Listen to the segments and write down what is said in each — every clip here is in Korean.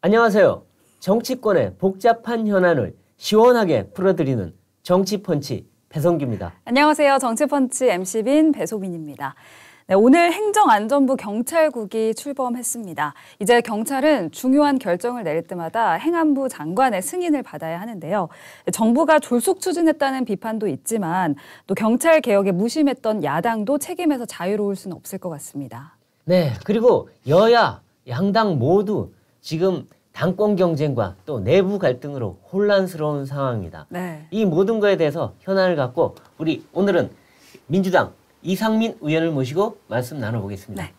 안녕하세요. 정치권의 복잡한 현안을 시원하게 풀어드리는 정치펀치 배성규입니다. 안녕하세요. 정치펀치 MC빈 배소빈입니다. 네, 오늘 행정안전부 경찰국이 출범했습니다. 이제 경찰은 중요한 결정을 내릴 때마다 행안부 장관의 승인을 받아야 하는데요. 정부가 졸속 추진했다는 비판도 있지만 또 경찰 개혁에 무심했던 야당도 책임에서 자유로울 수는 없을 것 같습니다. 네, 그리고 여야, 양당 모두 지금 당권 경쟁과 또 내부 갈등으로 혼란스러운 상황입니다. 네. 이 모든 거에 대해서 현안을 갖고 우리 오늘은 민주당 이상민 의원을 모시고 말씀 나눠보겠습니다. 네.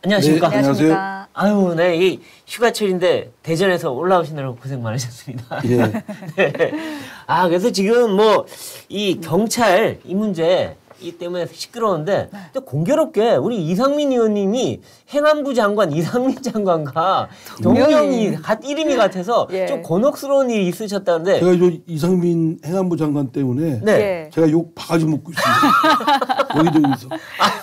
안녕하십니까? 네, 안녕하세요. 아유, 네, 이 휴가철인데 대전에서 올라오시느라고 고생 많으셨습니다. 예. 네. 아, 그래서 지금 뭐 이 경찰 이 문제 이 때문에 시끄러운데 네. 또 공교롭게 우리 이상민 의원님이 행안부 장관 이상민 장관과 동명이 이름이 같아서 예. 좀 곤혹스러운 일이 있으셨다는데 제가 요 이상민 행안부 장관 때문에 네. 제가 욕 바가지 먹고 있습니다. 여기저기서.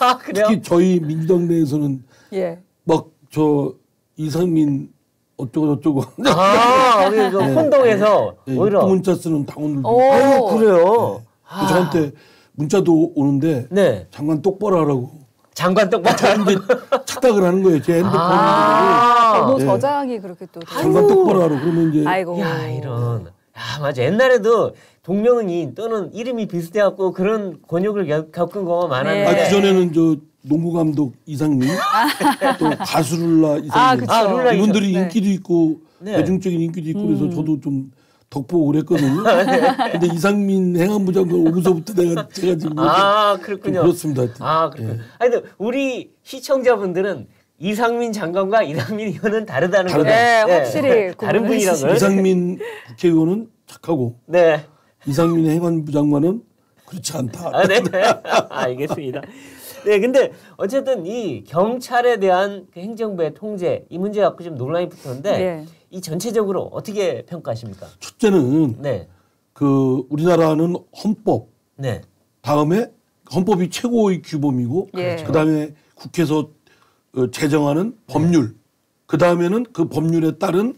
아, 그래요? 특히 저희 민주당 내에서는 예. 막 저 이상민 어쩌고 저쩌고. 아, 우리 그 혼동해서 예, 오히려 문자 쓰는 당원들도 오. 있고. 아유, 그래요. 네. 저한테 문자도 오는데 네. 장관 똑바로 하라고. 장관 똑바로 저한테 착각을 하는 거예요. 제 핸드폰으로. 번호 네. 저장이 그렇게 또 장관 똑바로 하라고. 그러면 이제 아이고. 야, 이런. 야, 맞아. 옛날에도 동명이인 또는 이름이 비슷해갖고 그런 곤욕을 겪은 거 많았는데. 네. 그전에는 저 농구 감독 이상민, 또 가수 룰라 이상민. 아, 그쵸. 룰라 이분들이 네. 인기도 있고 네. 대중적인 인기도 있고 그래서 저도 좀 덕보고 그랬거든요. 근데 이상민 행안부 장관 오고서부터 제가 지금 아, 좀 그렇군요. 그렇습니다. 아, 그렇군요. 아니, 근데 우리 시청자분들은 이상민 장관과 이상민 의원은 다르다는 거예요. 네, 확실히 다른 구분을 분이라는 걸. 이상민 국회의원은 착하고 네. 이상민 행안부 장관은 그렇지 않다. 아, 네. 알겠습니다. 네, 근데 어쨌든 이 경찰에 대한 그 행정부의 통제 이 문제 갖고 좀 논란이 붙었는데 네. 이 전체적으로 어떻게 평가하십니까? 첫째는 네, 그 우리나라는 헌법 네, 다음에 헌법이 최고의 규범이고 예. 그다음에 국회에서 제정하는 법률 그다음에는 그 법률에 따른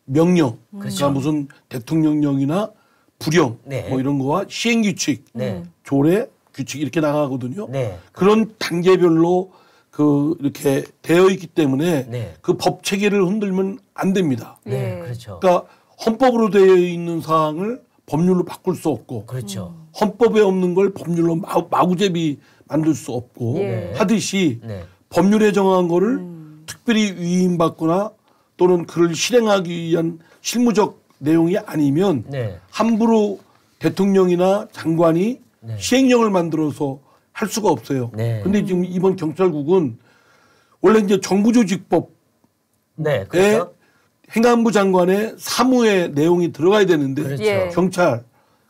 명령 그러니까 무슨 대통령령이나 부령 네. 뭐 이런 거와 시행규칙 네, 조례 규칙 이렇게 나가거든요. 네, 그런 단계별로 그 이렇게 되어 있기 때문에 네. 그 법 체계를 흔들면 안 됩니다. 네, 예. 그렇죠. 그러니까 헌법으로 되어 있는 사항을 법률로 바꿀 수 없고 그렇죠. 헌법에 없는 걸 법률로 마구잡이 만들 수 없고 예. 하듯이 네, 법률에 정한 거를 특별히 위임받거나 또는 그를 실행하기 위한 실무적 내용이 아니면 네, 함부로 대통령이나 장관이 네. 시행령을 만들어서 할 수가 없어요. 네. 근데 지금 이번 경찰국은 원래 이제 정부조직법에 네, 그렇죠. 행안부 장관의 사무의 내용이 들어가야 되는데 그렇죠. 예. 경찰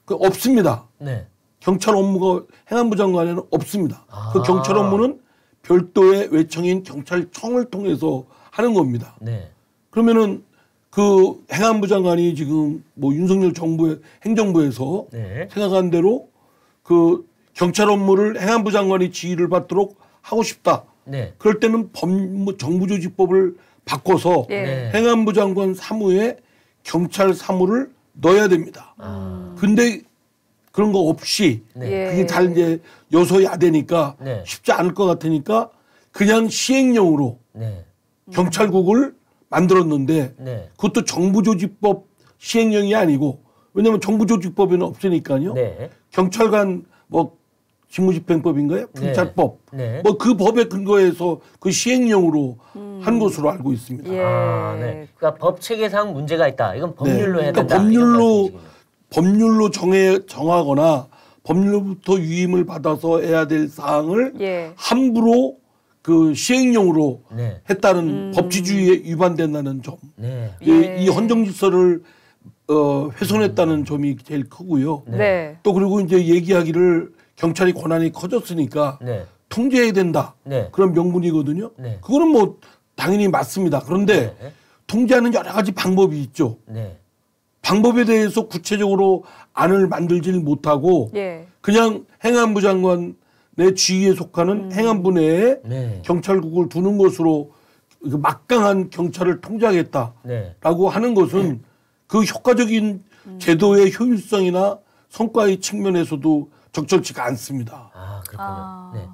그 없습니다. 네, 경찰 업무가 행안부 장관에는 없습니다. 아. 그 경찰 업무는 별도의 외청인 경찰청을 통해서 하는 겁니다. 네, 그러면은 그 행안부 장관이 지금 뭐 윤석열 정부의 행정부에서 네. 생각한 대로 그 경찰 업무를 행안부 장관이 지휘를 받도록 하고 싶다. 네, 그럴 때는 정부조직법을 바꿔서 예. 네. 행안부 장관 사무에 경찰 사무를 넣어야 됩니다. 아, 근데 그런 거 없이 네. 예. 그게 잘 이제 여소야대니까 네. 쉽지 않을 것 같으니까 그냥 시행령으로 네, 경찰국을 만들었는데 네, 그것도 정부조직법 시행령이 아니고 왜냐하면 정부조직법에는 없으니까요. 네, 경찰관 뭐 직무집행법인가요? 경찰법 네. 뭐 그 법에 근거해서 그 시행령으로 한 것으로 알고 있습니다. 예. 아, 네. 그러니까 법 체계상 문제가 있다. 이건 법률로 네. 해야 그러니까 된다. 이런 말씀이시군요. 법률로 정하거나 법률로부터 위임을 받아서 해야 될 사항을 예. 함부로 그 시행령으로 네, 했다는 법치주의에 위반된다는 점. 네, 예. 이 헌정질서를 훼손했다는 점이 제일 크고요. 네. 또 그리고 이제 얘기하기를 경찰이 권한이 커졌으니까 네, 통제해야 된다. 네. 그런 명분이거든요. 네. 그거는 뭐 당연히 맞습니다. 그런데 네. 통제하는 여러 가지 방법이 있죠. 네. 방법에 대해서 구체적으로 안을 만들지를 못하고 예. 그냥 행안부 장관의 지위에 속하는 행안부 내에 네. 경찰국을 두는 것으로 막강한 경찰을 통제하겠다라고 네. 하는 것은 그 효과적인 제도의 효율성이나 성과의 측면에서도 적절치가 않습니다. 아, 그렇군요. 네.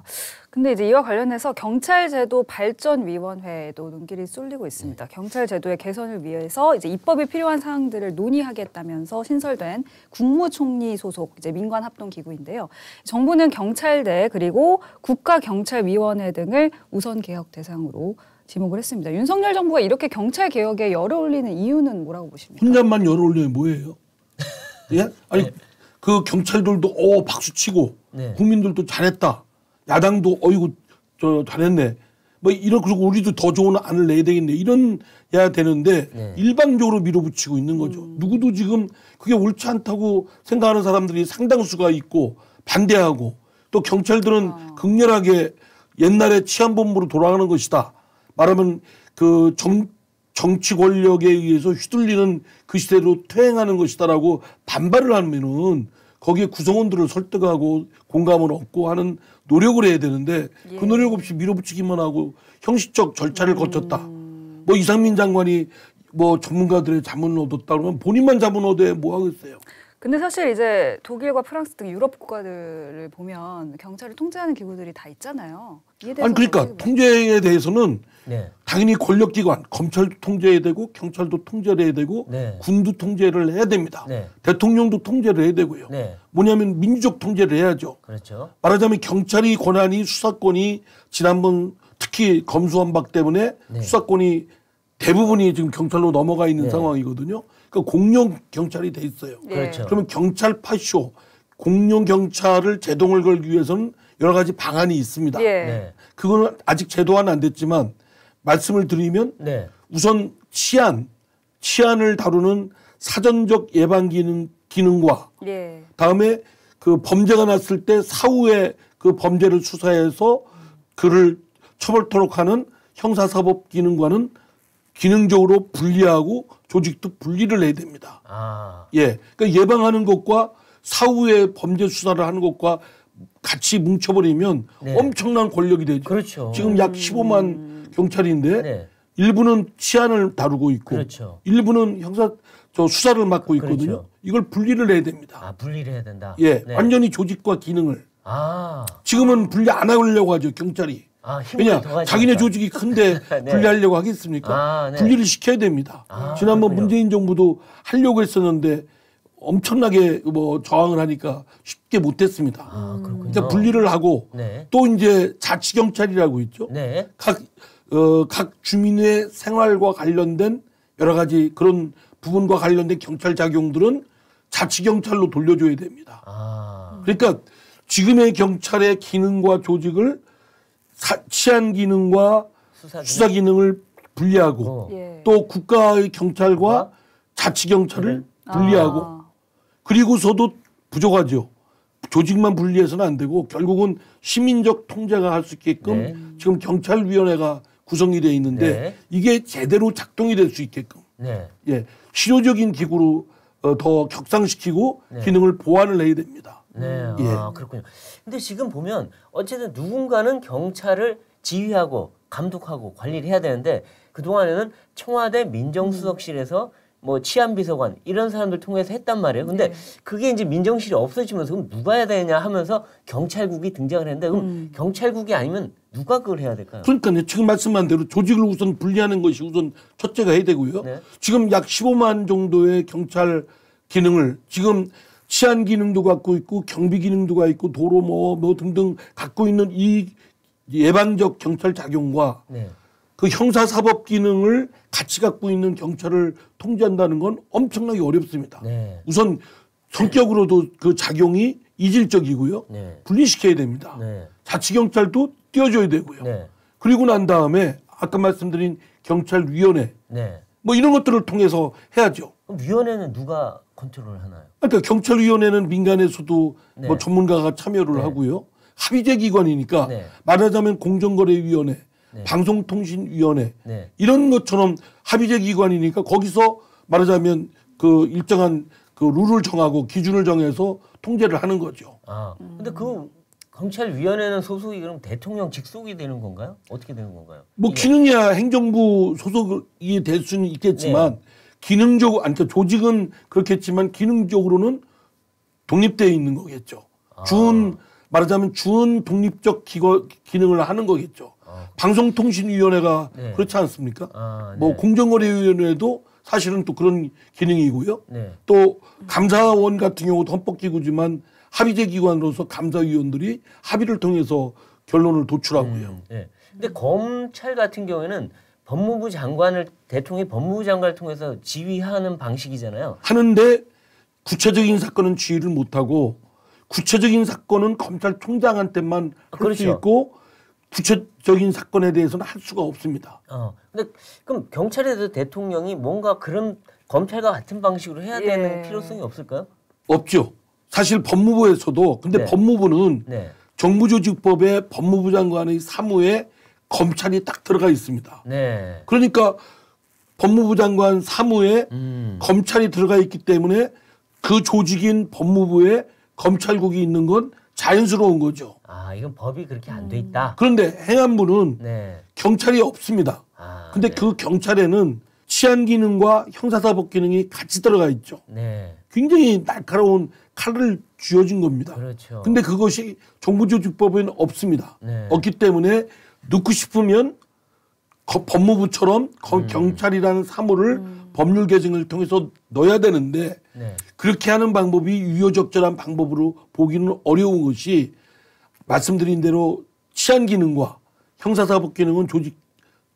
근데 이제 이와 관련해서 경찰제도 발전위원회에도 눈길이 쏠리고 있습니다. 경찰제도의 개선을 위해서 이제 입법이 필요한 사항들을 논의하겠다면서 신설된 국무총리 소속 이제 민관합동기구인데요. 정부는 경찰대 그리고 국가경찰위원회 등을 우선 개혁 대상으로 지목을 했습니다. 윤석열 정부가 이렇게 경찰 개혁에 열을 올리는 이유는 뭐라고 보십니까? 혼자만 열을 올리면 뭐예요? 예? 아니 그 경찰들도 박수 치고 네. 국민들도 잘했다. 야당도 어이구 저 잘했네. 뭐 이런 그리고 우리도 더 좋은 안을 내야 되겠네. 이런야 되는데 네. 일방적으로 밀어붙이고 있는 거죠. 누구도 지금 그게 옳지 않다고 생각하는 사람들이 상당수가 있고 반대하고 또 경찰들은 극렬하게 옛날에 치안본부로 돌아가는 것이다. 말하면 그 정치 권력에 의해서 휘둘리는 그 시대로 퇴행하는 것이다라고 반발을 하면은 거기에 구성원들을 설득하고 공감을 얻고 하는 노력을 해야 되는데 그 노력 없이 밀어붙이기만 하고 형식적 절차를 거쳤다. 뭐 이상민 장관이 뭐 전문가들의 자문을 얻었다 그러면 본인만 자문 얻어야 뭐 하겠어요. 근데 사실 이제 독일과 프랑스 등 유럽 국가들을 보면 경찰을 통제하는 기구들이 다 있잖아요. 이에 대해서 아니 그러니까 통제에 대해서는 네. 당연히 권력기관, 검찰도 통제해야 되고 경찰도 통제를 해야 되고 네. 군도 통제를 해야 됩니다. 네. 대통령도 통제를 해야 되고요. 네. 뭐냐면 민주적 통제를 해야죠. 그렇죠. 말하자면 경찰이 권한이 수사권이 지난번 특히 검수완박 때문에 네. 수사권이 대부분이 지금 경찰로 넘어가 있는 네. 상황이거든요. 그러니까 공룡 경찰이 돼 있어요. 예. 그렇죠. 그러면 경찰 파쇼, 공룡 경찰을 제동을 걸기 위해서는 여러 가지 방안이 있습니다. 예. 네. 그거는 아직 제도화는 안 됐지만 말씀을 드리면 네. 우선 치안을 다루는 사전적 예방 기능과 예. 다음에 그 범죄가 났을 때 사후에 그 범죄를 수사해서 그를 처벌토록 하는 형사사법 기능과는 기능적으로 분리하고 조직도 분리를 해야 됩니다. 아. 예. 그러니까 예방하는 것과 사후에 범죄 수사를 하는 것과 같이 뭉쳐버리면 네. 엄청난 권력이 되죠. 그렇죠. 지금 약 15만 경찰인데 네. 일부는 치안을 다루고 있고 그렇죠. 일부는 수사를 맡고 있거든요. 그렇죠. 이걸 분리를 해야 됩니다. 아, 분리를 해야 된다. 예. 네. 완전히 조직과 기능을. 아. 지금은 분리 안 하려고 하죠, 경찰이. 아, 힘을 왜냐? 더 가지니까. 자기네 조직이 큰데 네. 분리하려고 하겠습니까? 아, 네. 분리를 시켜야 됩니다. 아, 지난번 그렇군요. 문재인 정부도 하려고 했었는데 엄청나게 뭐 저항을 하니까 쉽게 못했습니다. 아, 그렇군요. 그러니까 분리를 하고 네. 또 이제 자치경찰이라고 있죠. 네. 각 주민의 생활과 관련된 여러 가지 그런 부분과 관련된 경찰 작용들은 자치경찰로 돌려줘야 됩니다. 아. 그러니까 지금의 경찰의 기능과 조직을 치안 기능과 수사 기능을 분리하고 예. 또 국가의 경찰과 자치경찰을 분리하고 아. 그리고서도 부족하죠. 조직만 분리해서는 안 되고 결국은 시민적 통제가 할 수 있게끔 네. 지금 경찰위원회가 구성이 되어 있는데 네. 이게 제대로 작동이 될 수 있게끔 네. 예, 실효적인 기구로 더 격상시키고 네. 기능을 보완을 해야 됩니다. 네. 예. 아, 그렇군요. 근데 지금 보면 어쨌든 누군가는 경찰을 지휘하고 감독하고 관리를 해야 되는데 그동안에는 청와대 민정수석실에서 뭐 치안비서관 이런 사람들 통해서 했단 말이에요. 근데 그게 이제 민정실이 없어지면서 그럼 누가 해야 되냐 하면서 경찰국이 등장을 했는데 그럼 경찰국이 아니면 누가 그걸 해야 될까요? 그러니까요. 지금 말씀한 대로 조직을 우선 분리하는 것이 우선 첫째가 해야 되고요. 네. 지금 약 15만 정도의 경찰 기능을 지금 치안 기능도 갖고 있고 경비 기능도 있고 도로 뭐 등등 갖고 있는 이 예방적 경찰 작용과 네. 그 형사사법 기능을 같이 갖고 있는 경찰을 통제한다는 건 엄청나게 어렵습니다. 네. 우선 성격으로도 그 작용이 이질적이고요. 네. 분리시켜야 됩니다. 네. 자치경찰도 띄워줘야 되고요. 네. 그리고 난 다음에 아까 말씀드린 경찰위원회 네. 뭐 이런 것들을 통해서 해야죠. 그럼 위원회는 누가 컨트롤을 하나요? 그러니까 경찰위원회는 민간에서도 네. 뭐 전문가가 참여를 네. 하고요. 합의제 기관이니까 네. 말하자면 공정거래위원회 네. 방송통신위원회 네. 이런 것처럼 합의제 기관이니까 거기서 말하자면 그 일정한 그 룰을 정하고 기준을 정해서 통제를 하는 거죠. 아, 근데 그 검찰위원회는 소속이 그럼 대통령 직속이 되는 건가요? 어떻게 되는 건가요? 뭐 이게- 기능이야 행정부 소속이 될 수는 있겠지만 네. 기능적으로 아니 그러니까 조직은 그렇겠지만 기능적으로는 독립되어 있는 거겠죠. 말하자면 준 독립적 기능을 하는 거겠죠. 방송통신위원회가 네. 그렇지 않습니까? 아, 네. 뭐 공정거래위원회도 사실은 또 그런 기능이고요. 네. 또 감사원 같은 경우도 헌법기구지만 합의제 기관으로서 감사위원들이 합의를 통해서 결론을 도출하고요. 네. 근데 검찰 같은 경우에는 법무부 장관을 대통령이 법무부 장관을 통해서 지휘하는 방식이잖아요. 하는데 구체적인 사건은 지휘를 못하고 구체적인 사건은 검찰총장한테만 할 수 그렇죠. 있고 구체적인 사건에 대해서는 할 수가 없습니다. 근데 그럼 경찰에도 대통령이 뭔가 그런 검찰과 같은 방식으로 해야 되는 필요성이 없을까요? 없죠. 사실 법무부에서도 근데 네. 법무부는 네. 정부조직법에 법무부 장관의 사무에 검찰이 딱 들어가 있습니다. 네. 그러니까 법무부 장관 사무에 검찰이 들어가 있기 때문에 그 조직인 법무부에 검찰국이 있는 건 자연스러운 거죠. 아, 이건 법이 그렇게 안 돼 있다. 그런데 행안부는 네. 경찰이 없습니다. 근데 네. 그 경찰에는 치안 기능과 형사사법 기능이 같이 들어가 있죠. 네. 굉장히 날카로운 칼을 쥐어진 겁니다. 그렇죠. 근데 그것이 정부조직법에는 없습니다. 네. 없기 때문에 넣고 싶으면 법무부처럼 경찰이라는 사무를 법률 개정을 통해서 넣어야 되는데 네. 그렇게 하는 방법이 유효적절한 방법으로 보기는 어려운 것이 말씀드린 대로 치안 기능과 형사사법 기능은 조직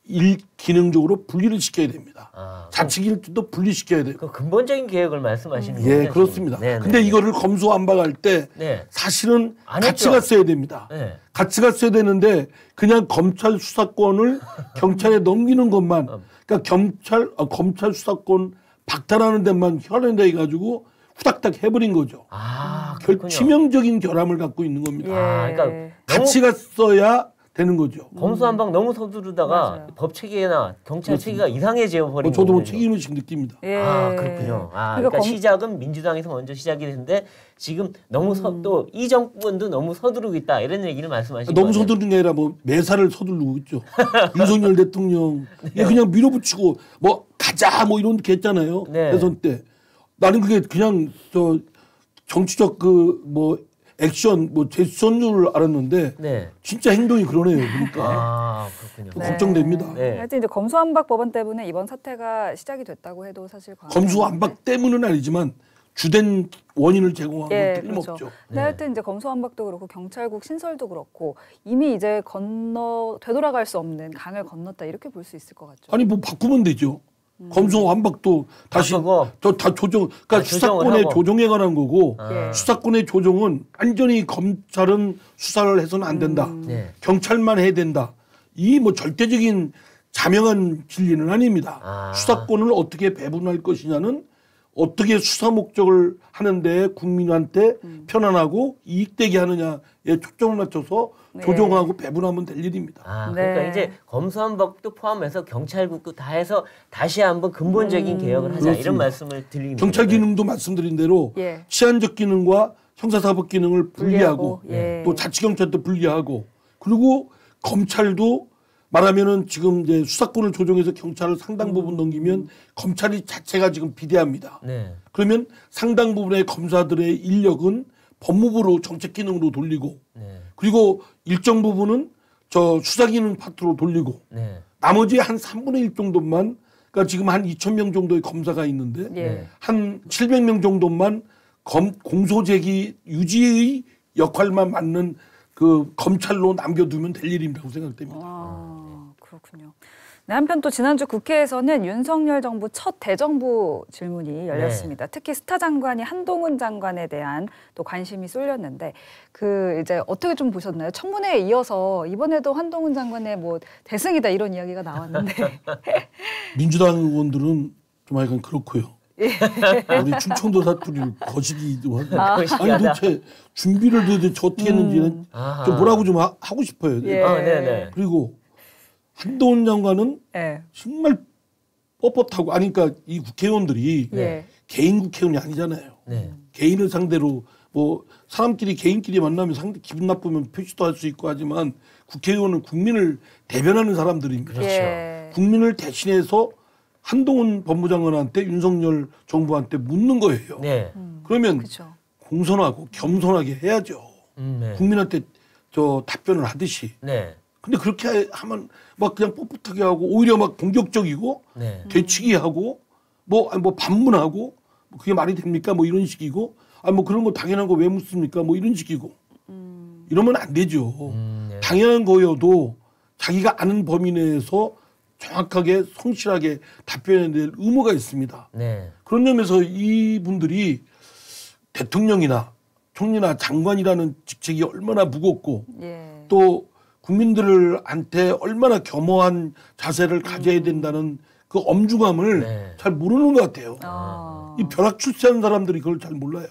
일 기능적으로 분리를 시켜야 됩니다. 자치기능도 분리시켜야 돼요. 그 근본적인 개혁을 말씀하시는 예, 거군요. 그렇습니다. 네, 근데 네. 이거를 검수완박할 때 네. 사실은 안 같이 했죠. 갔어야 됩니다. 네. 같이 갔어야 되는데 그냥 검찰 수사권을 경찰에 넘기는 것만 그러니까 검찰 수사권 박탈하는 데만 현행돼 가지고 후닥닥 해버린 거죠. 그렇군요. 치명적인 결함을 갖고 있는 겁니다. 그러니까 같이 갔어야 되는 거죠. 검수완박 너무 서두르다가 맞아요. 법 체계나 경찰 체계가 이상해져 버린 저도 뭐 거군요. 책임의식 느낍니다. 그렇군요. 그러니까 시작은 민주당에서 먼저 시작이 됐는데 지금 너무 또 이 정권도 너무 서두르고 있다 이런 얘기를 말씀하신 거예요. 너무 서두르는 게 아니라 뭐 매사를 서두르고 있죠. 윤석열 대통령 그냥 밀어붙이고 뭐 가자 뭐 이런 게 했잖아요. 네. 대선 때 나는 그게 그냥 저 정치적 그 뭐 액션 뭐 제스처인 줄 알았는데 네. 진짜 행동이 그러네요. 그러니까 그렇군요. 걱정됩니다. 네. 하여튼 이제 검수완박 법안 때문에 이번 사태가 시작이 됐다고 해도 사실 검수완박 때문은 아니지만 주된 원인을 제공한 건 틀림없죠. 그렇죠. 근데 하여튼 이제 검수완박도 그렇고 경찰국 신설도 그렇고 이미 이제 되돌아갈 수 없는 강을 건넜다 이렇게 볼 수 있을 것 같죠. 아니 뭐 바꾸면 되죠. 검수완박도 다시 바꾸고. 다 조정, 그러니까 조정을 수사권의 하고. 조정에 관한 거고 예. 수사권의 조정은 완전히 검찰은 수사를 해서는 안 된다. 네. 경찰만 해야 된다. 이 뭐 절대적인 자명한 진리는 아닙니다. 수사권을 어떻게 배분할 것이냐는 어떻게 수사 목적을 하는데 국민한테 편안하고 이익되게 하느냐에 초점을 맞춰서 조정하고 배분하면 될 일입니다. 그러니까 네. 이제 검수완박도 포함해서 경찰국도 다 해서 다시 한번 근본적인 개혁을 하자 그렇습니다. 이런 말씀을 드립니다. 경찰 기능도 말씀드린 대로 예. 치안적 기능과 형사사법 기능을 분리하고 예. 또 자치경찰도 분리하고 그리고 검찰도 말하면은 지금 이제 수사권을 조정해서 경찰을 상당 부분 넘기면 검찰이 자체가 지금 비대합니다. 네. 그러면 상당 부분의 검사들의 인력은 법무부로 정책 기능으로 돌리고 네. 그리고 일정 부분은 저 수사 기능 파트로 돌리고 네. 나머지 한 3분의 1 정도만 그러니까 지금 한 2,000명 정도의 검사가 있는데 예. 한 700명 정도만 공소제기 유지의 역할만 맡는 그 검찰로 남겨두면 될 일이라고 생각됩니다. 그렇군요. 네, 한편 또 지난주 국회에서는 윤석열 정부 첫 대정부 질문이 열렸습니다. 특히 스타 장관이 한동훈 장관에 대한 또 관심이 쏠렸는데 그 이제 어떻게 좀 보셨나요? 청문회에 이어서 이번에도 한동훈 장관의 뭐 대승이다 이런 이야기가 나왔는데 민주당 의원들은 좀 약간 그렇고요. 우리 충청도 사투리를 거시기도 하고 아니 도대체 준비를 도대체 어떻게 했는지는 좀 뭐라고 좀 하고 싶어요. 예. 네네. 그리고 한동훈 장관은 예. 정말 뻣뻣하고 아니 그러니까 이 국회의원들이 예. 개인 국회의원이 아니잖아요. 네. 개인을 상대로 뭐 사람끼리 개인끼리 만나면 상대 기분 나쁘면 표시도 할 수 있고 하지만 국회의원은 국민을 대변하는 사람들입니다. 그렇죠. 예. 국민을 대신해서 한동훈 법무장관한테 윤석열 정부한테 묻는 거예요. 네. 그러면 그렇죠. 공손하고 겸손하게 해야죠. 네. 국민한테 저 답변을 하듯이. 네. 근데 그렇게 하면 막 그냥 뻣뻣하게 하고 오히려 막 공격적이고 네. 되치기 하고 뭐 반문하고 뭐 그게 말이 됩니까? 뭐 이런 식이고 뭐 그런 거 당연한 거 왜 묻습니까? 뭐 이런 식이고 이러면 안 되죠. 네. 당연한 거여도 자기가 아는 범위 내에서 정확하게 성실하게 답변해야 될 의무가 있습니다. 네. 그런 점에서 이분들이 대통령이나 총리나 장관이라는 직책이 얼마나 무겁고 예. 또 국민들한테 얼마나 겸허한 자세를 가져야 된다는 그 엄중함을 네. 잘 모르는 것 같아요. 아. 이 벼락 출세하는 사람들이 그걸 잘 몰라요.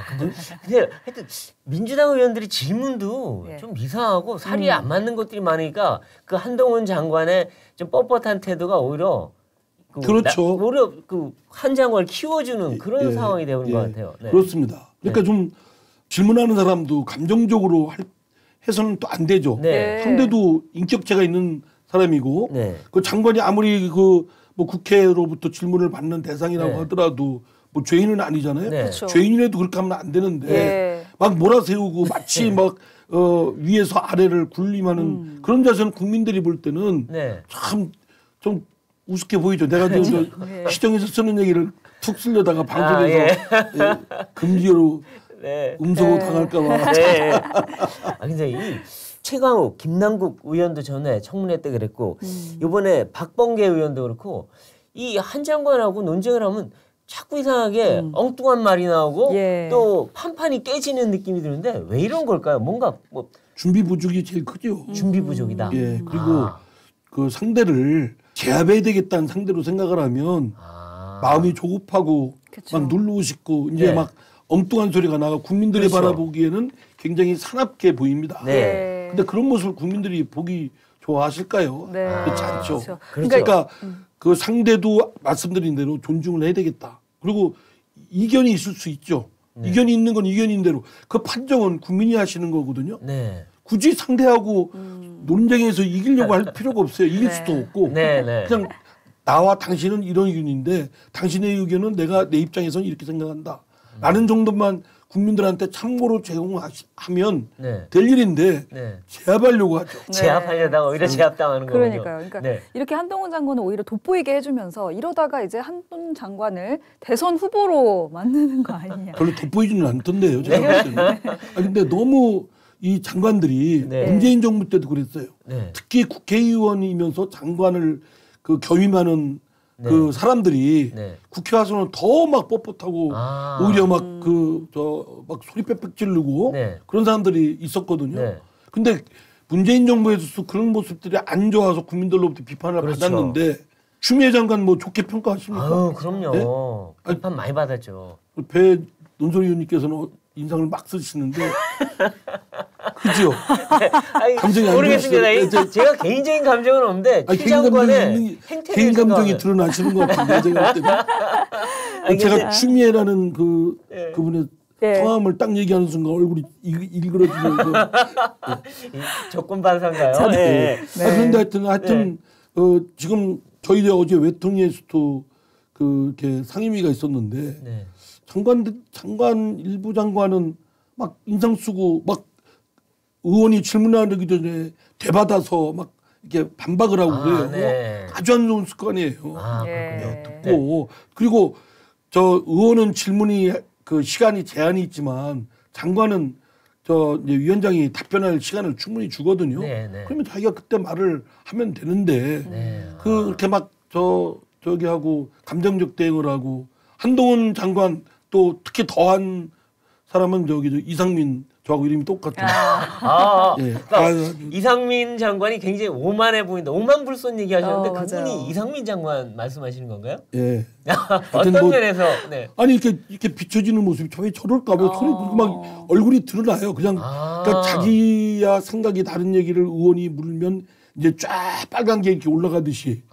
근데 하여튼 민주당 의원들이 질문도 예. 좀 이상하고 살이 안 맞는 것들이 많으니까 그 한동훈 장관의 좀 뻣뻣한 태도가 오히려 그렇죠. 오히려 그 한 장관을 키워주는 그런 예, 상황이 되는 예. 것 같아요. 네. 그렇습니다. 그러니까 좀 질문하는 사람도 감정적으로 해서는 또 안 되죠. 네. 상대도 인격체가 있는 사람이고 네. 그 장관이 아무리 그 뭐 국회로부터 질문을 받는 대상이라고 네. 하더라도 뭐 죄인은 아니잖아요. 네. 그렇죠. 죄인이라도 그렇게 하면 안 되는데 예. 막 몰아세우고 마치 막 위에서 아래를 군림하는 그런 자세는 국민들이 볼 때는 네. 참 좀 우습게 보이죠. 내가 저 네. 시정에서 쓰는 얘기를 툭 쓰려다가 방송에서 예. 금지로 네. 음소거 당할까봐. 네. 근데 이 최강욱, 김남국 의원도 전에 청문회 때 그랬고 이번에 박범계 의원도 그렇고 이 한 장관하고 논쟁을 하면 자꾸 이상하게 엉뚱한 말이 나오고 예. 또 판판이 깨지는 느낌이 드는데 왜 이런 걸까요? 뭔가 뭐 준비 부족이 제일 크죠. 준비 부족이다. 예, 그리고 그 상대를 제압해야 되겠다는 상대로 생각을 하면 마음이 조급하고 그쵸. 막 누르고 싶고 이제 네. 막 엉뚱한 소리가 나가 국민들이 그렇죠. 바라보기에는 굉장히 사납게 보입니다. 네. 예. 근데 그런 모습을 국민들이 보기 좋아하실까요? 네. 그렇지 않죠. 그렇죠. 그러니까 그 상대도 말씀드린 대로 존중을 해야 되겠다. 그리고 이견이 있을 수 있죠. 이견이 있는 건 이견인 대로 그 판정은 국민이 하시는 거거든요. 네. 굳이 상대하고 논쟁에서 이기려고 할 필요가 없어요. 이길 네. 수도 없고 네, 네. 그냥 나와 당신은 이런 의견인데 당신의 의견은 내가 내 입장에서는 이렇게 생각한다. 라는 정도만 국민들한테 참고로 제공하면 네. 될 일인데 네. 제압하려고 하죠. 제압하려다가 오히려 제압당하는 거군요. 그러니까요. 그러니까 네. 이렇게 한동훈 장관은 오히려 돋보이게 해주면서 이러다가 이제 한동훈 장관을 대선 후보로 만드는 거 아니냐. 별로 돋보이지는 않던데요. 제가 볼 때는. 근데 너무 이 장관들이 네. 문재인 정부 때도 그랬어요. 네. 특히 국회의원이면서 장관을 그 겸임하는 네. 그 사람들이 네. 국회 와서는 더 막 뻣뻣하고 오히려 막 막 소리 빽빽 지르고 네. 그런 사람들이 있었거든요. 네. 근데 문재인 정부에서도 그런 모습들이 안 좋아서 국민들로부터 비판을 그렇죠. 받았는데 추미애 장관 뭐 좋게 평가하십니까? 아유, 그럼요. 네? 비판 많이 받았죠. 배 논소리 의원님께서는 인상을 막 쓰시는데 그죠? 아니, 감정이 안 모르겠습니다. 좋으시죠? 제가 개인적인 감정은 없는데 아니, 최 장관의 행태를 개인 감정이 생각하면. 드러나시는 것 같은데 제가 볼 때는 아니, 제가 근데- 추미애라는 예. 그분의 예. 성함을 딱 얘기하는 순간 얼굴이 일그러지면서 조건 반사인가요? 저도- 네. 그런데 하여튼 지금 저희들 어제 외통위에서도 이렇게 상임위가 있었는데 네. 일부 장관은 막 인상 쓰고 막 의원이 질문하기 전에 되받아서 막 이렇게 반박을 하고 그래요. 네. 아주 안 좋은 습관이에요. 예. 듣고 그리고 저 의원은 질문이 그 시간이 제한이 있지만 장관은 저 이제 위원장이 답변할 시간을 충분히 주거든요. 네, 네. 그러면 자기가 그때 말을 하면 되는데 네. 그렇게 막 저기 하고 감정적 대응을 하고 한동훈 장관 또 특히 더한 사람은 저 이상민 저하고 이름이 똑같아요. 예. 그러니까 이상민 장관이 굉장히 오만해 보인다. 오만불손 얘기하셨는데 맞아요. 그분이 이상민 장관 말씀하시는 건가요? 예. 어떤 뭐- 면에서? 네. 아니 이렇게 비춰지는 모습이 왜 저럴까 왜 손이 그렇게 막 얼굴이 드러나요. 그냥 그러니까 자기야 생각이 다른 얘기를 의원이 물으면 이제 쫙 빨간 게 이렇게 올라가듯이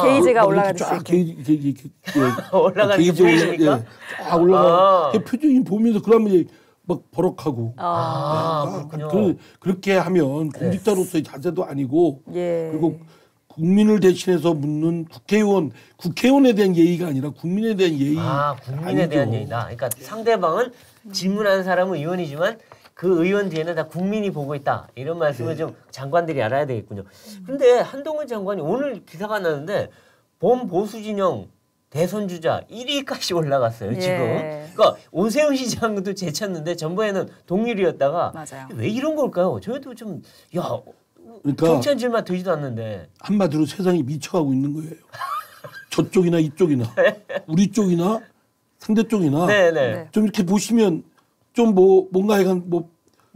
게이지가 막 올라가듯이. 쫙 게이지 올라가는 게 게이지가 보이십니까? 쫙 올라가. 표정이 보면서 그러면 이제 막 버럭하고. 그렇군요. 그렇게 하면 공직자로서의 자세도 아니고 예. 그리고 국민을 대신해서 묻는 국회의원에 대한 예의가 아니라 국민에 대한 예의. 국민에 아니죠. 대한 얘기다. 그러니까 상대방은 질문하는 사람은 의원이지만 그 의원 뒤에는 다 국민이 보고 있다. 이런 말씀을 좀 장관들이 알아야 되겠군요. 그런데 한동훈 장관이 오늘 기사가 나는데 범보수 진영 대선 주자 1위까지 올라갔어요. 지금. 그러니까 오세훈 시장도 제쳤는데 전번에는 동률이었다가 맞아요. 왜 이런 걸까요? 저희도 좀 그러니까 정치한 질만 되지도 않는데. 한마디로 세상이 미쳐가고 있는 거예요. 저쪽이나 이쪽이나 우리 쪽이나 상대 쪽이나 네네. 좀 이렇게 보시면 좀 뭔가 약간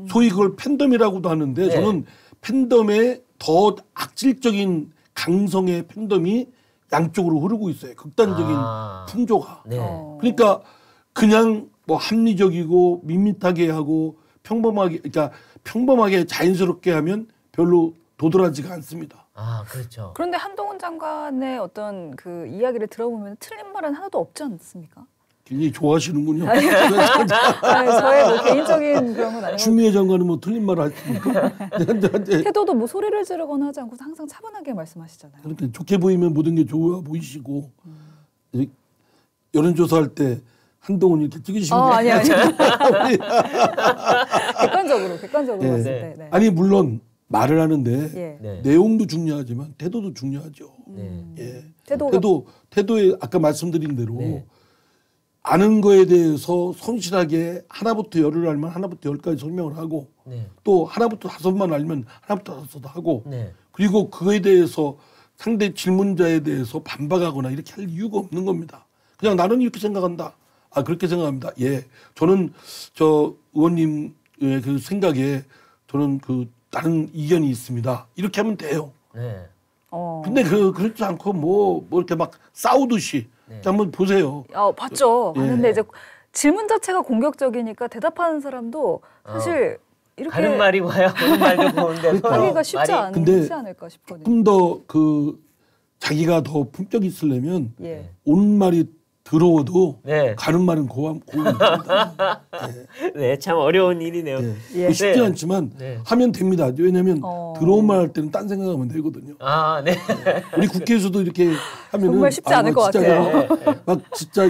소위 그걸 팬덤이라고도 하는데 네. 저는 팬덤의 더 악질적인 강성의 팬덤이 양쪽으로 흐르고 있어요. 극단적인 풍조가. 네. 그러니까 그냥 합리적이고 밋밋하게 하고 평범하게 자연스럽게 하면 별로 도드라지가 않습니다. 그렇죠. 그런데 한동훈 장관의 어떤 그 이야기를 들어보면 틀린 말은 하나도 없지 않습니까? 굉장히 좋아하시는군요. 저의 개인적인 그런 건 아니고. 추미애 장관은 틀린 말을 하십니까? 태도도 소리를 지르거나 하지 않고 항상 차분하게 말씀하시잖아요. 그러니까 좋게 보이면 모든 게 좋아 보이시고 여론조사할 때 한동훈 이렇게 찍으시면 아니. 객관적으로 네. 봤을 때. 네. 아니 물론 말을 하는데 네. 내용도 중요하지만 태도도 중요하죠. 네. 태도에 아까 말씀드린 대로 네. 아는 거에 대해서 성실하게 하나부터 열을 알면 하나부터 열까지 설명을 하고 네. 또 하나부터 다섯만 알면 하나부터 다섯도 하고 네. 그리고 그거에 대해서 상대 질문자에 대해서 반박하거나 이렇게 할 이유가 없는 겁니다. 그냥 나는 이렇게 생각한다. 그렇게 생각합니다. 예, 저는 저 의원님의 그 생각에 저는 다른 이견이 있습니다. 이렇게 하면 돼요. 네. 근데 그렇지 않고 뭐 이렇게 막 싸우듯이 한번 보세요. 봤죠. 예. 근데 이제 질문 자체가 공격적이니까 대답하는 사람도 사실 이렇게 가는 말이 와야 오는 말도 고운데 하기가 쉽지 근데 않을까 싶거든요. 조금 더 자기가 더 품격 있으려면 예. 오는 말이 들어오도 네. 가는 말은 고맙습니다. 네, 참 어려운 일이네요. 예. 쉽지 네. 않지만 네. 하면 됩니다. 왜냐하면 들어온 말 할 때는 딴 생각하면 되거든요. 네. 우리 국회에서도 이렇게 하면은 정말 쉽지 않을 것 같아요. 막 진짜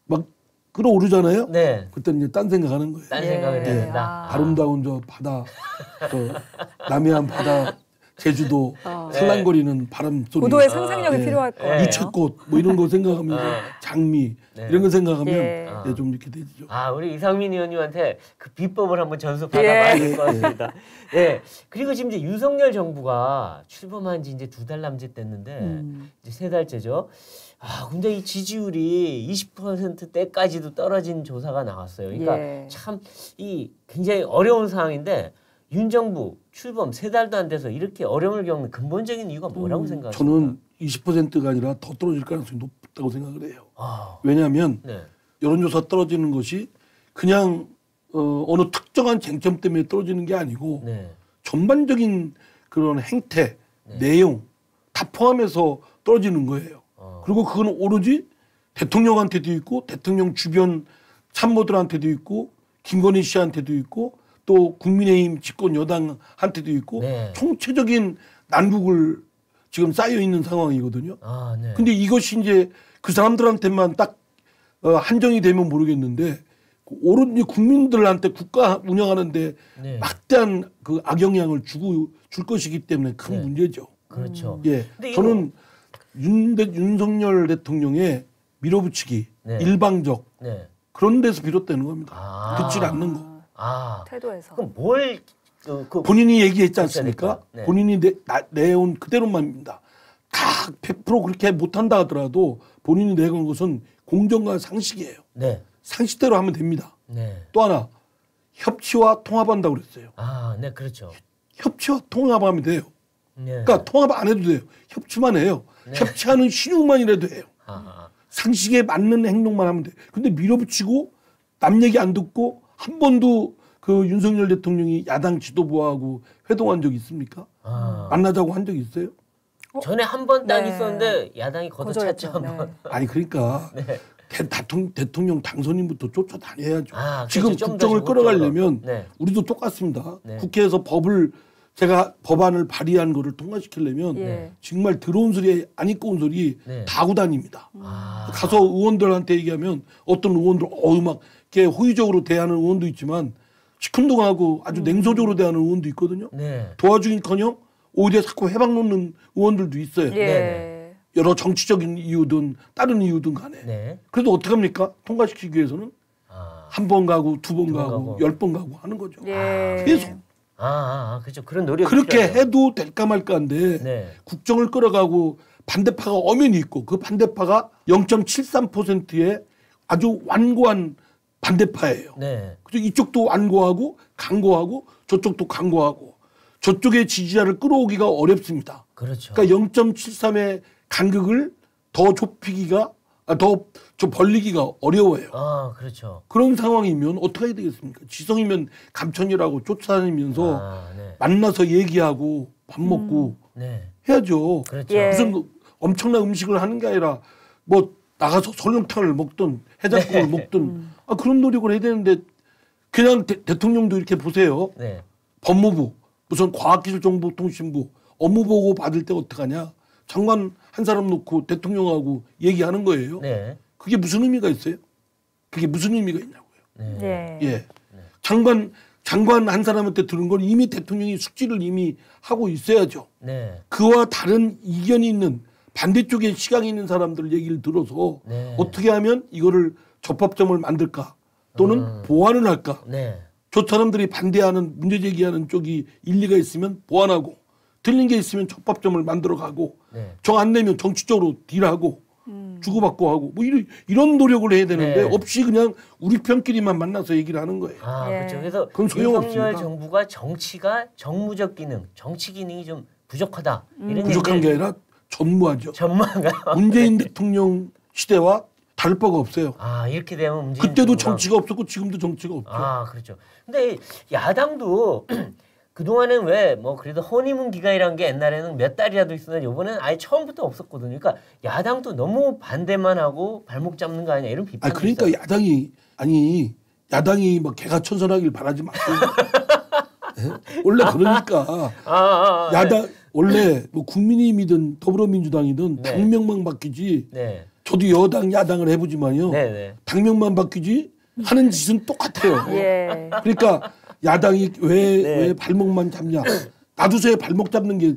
막 끌어오르잖아요. 네. 그때는 이제 딴 생각하는 거예요. 딴 생각을 해야 된다. 아름다운 저 바다, 또 남해안 바다, 제주도 살랑거리는 바람 소리, 고도의 상상력이 필요할 거예요. 유채꽃 뭐 이런 거 생각하면서 장미 이런 거 생각하면 예. 좀 이렇게 되죠. 우리 이상민 의원님한테 그 비법을 한번 전수 받아봐야 될 것 같습니다. 네. 그리고 지금 이제 윤석열 정부가 출범한 지 이제 2달 남짓 됐는데 이제 3달째죠. 근데 이 지지율이 20%대까지도 떨어진 조사가 나왔어요. 그러니까 참 이 굉장히 어려운 상황인데 윤 정부 출범 3달도 안 돼서 이렇게 어려움을 겪는 근본적인 이유가 뭐라고 생각하십니까? 저는 20%가 아니라 더 떨어질 가능성이 높다고 생각을 해요. 왜냐하면 여론조사 떨어지는 것이 그냥 어느 특정한 쟁점 때문에 떨어지는 게 아니고 전반적인 그런 행태, 내용 다 포함해서 떨어지는 거예요. 그리고 그건 오로지 대통령한테도 있고 대통령 주변 참모들한테도 있고 김건희 씨한테도 있고 또 국민의힘 집권 여당한테도 있고 총체적인 난국을 지금 쌓여 있는 상황이거든요. 근데 이것이 이제 그 사람들한테만 딱 한정이 되면 모르겠는데 오로지 국민들한테 국가 운영하는데 막대한 그 악영향을 줄 것이기 때문에 큰 문제죠. 그렇죠. 예, 저는 윤석열 대통령의 밀어붙이기 일방적 그런 데서 비롯되는 겁니다. 듣지 않는 거. 태도에서. 그럼 뭘 본인이 얘기했지 않습니까? 네. 본인이 내온 그대로만입니다. 다 100% 그렇게 못한다 하더라도 본인이 내건 것은 공정과 상식이에요. 상식대로 하면 됩니다. 또 하나 협치와 통합한다고 그랬어요. 네, 그렇죠. 협치와 통합하면 돼요. 그러니까 통합 안 해도 돼요. 협치만 해요. 협치하는 신용만이라도 해요. 상식에 맞는 행동만 하면 돼요. 근데 밀어붙이고 남 얘기 안 듣고 한 번도 그 윤석열 대통령이 야당 지도부하고 회동한 적 있습니까? 만나자고 한 적 있어요? 전에 한 번 딱 네. 있었는데 야당이 걷어찼죠. 거절했죠. 한번. 아니 그러니까 네. 대통령 당선인부터 쫓아다녀야죠. 아, 지금 그렇죠. 좀더 국정을 적극적으로. 끌어가려면 네. 우리도 똑같습니다. 네. 국회에서 제가 법안을 발의한 거를 통과시키려면 예. 정말 들어온 소리 안 입고 온 소리 네. 다 하고 다닙니다. 아. 가서 의원들한테 얘기하면 어떤 의원들 막 이렇게 호의적으로 대하는 의원도 있지만 시큰둥하고 아주 냉소적으로 대하는 의원도 있거든요. 네. 도와주긴커녕 오히려 자꾸 해박 놓는 의원들도 있어요. 예. 여러 정치적인 이유든 다른 이유든 간에. 네. 그래도 어떻게 합니까? 통과시키기 위해서는 아. 한 번 가고 두 번 번 가고 가고. 10번 가고 하는 거죠. 예. 계속. 그렇죠. 그런 노력이 그렇게 필요하죠. 해도 될까 말까인데 네. 국정을 끌어가고 반대파가 엄연히 있고 그 반대파가 0.73%의 아주 완고한 반대파예요. 네. 그래서 이쪽도 완고하고 강고하고 저쪽도 강고하고 저쪽의 지지자를 끌어오기가 어렵습니다. 그렇죠. 그러니까 0.73의 간극을 더 좁히기가 더 벌리기가 어려워요. 그렇죠. 그런 상황이면 어떻게 해야 되겠습니까? 지성이면 감천이라고 쫓아다니면서 네. 만나서 얘기하고 밥 먹고 네. 해야죠. 그렇죠. 예. 무슨 엄청난 음식을 하는 게 아니라 뭐 나가서 설렁탕을 먹든 해장국을 먹든 그런 노력을 해야 되는데 그냥 대통령도 이렇게 보세요. 네. 법무부 무슨 과학기술정보통신부 업무보고 받을 때 어떡하냐. 장관 한 사람 놓고 대통령하고 얘기하는 거예요. 네. 그게 무슨 의미가 있어요? 그게 무슨 의미가 있냐고요. 네. 예. 예. 장관 한 사람한테 들은 건 이미 대통령이 숙지를 이미 하고 있어야죠. 네. 그와 다른 이견이 있는 반대쪽에 시각이 있는 사람들 얘기를 들어서 네. 어떻게 하면 이거를 접합점을 만들까 또는 보완을 할까. 네. 저 사람들이 반대하는 문제 제기하는 쪽이 일리가 있으면 보완하고 틀린 게 있으면 접합점을 만들어가고 네. 정 안 내면 정치적으로 딜하고 주고받고 하고 뭐 이런 노력을 해야 되는데 네. 없이 그냥 우리 편끼리만 만나서 얘기를 하는 거예요. 예. 그렇죠. 그래서 그건 소용없습니다. 윤석열 정부가 정치가 정무적 기능, 정치 기능이 좀 부족하다. 이런 부족한 게 아니라 전무하죠. 전망가. 문재인 대통령 시대와 다를 바가 없어요. 이렇게 되면 문재인 그때도 정부가- 정치가 없었고 지금도 정치가 없죠. 그렇죠. 근데 야당도 그동안은 왜 뭐 그래도 허니문 기간이라는 게 옛날에는 몇 달이라도 있었는데 요번에는 아예 처음부터 없었거든요. 그러니까 야당도 너무 반대만 하고 발목 잡는 거 아니냐 이런 비판도 그러니까 있어요. 야당이 뭐 개가천선하길 바라지 마세요. 예? 원래 그러니까 야당 원래 뭐 국민의힘이든 더불어민주당이든 네. 당명만 바뀌지. 네. 저도 여당 야당을 해보지만요. 네, 네. 당명만 바뀌지 하는 짓은 똑같아요. 예. 그러니까 야당이 왜 네. 발목만 잡냐? 놔두세요. 발목 잡는 게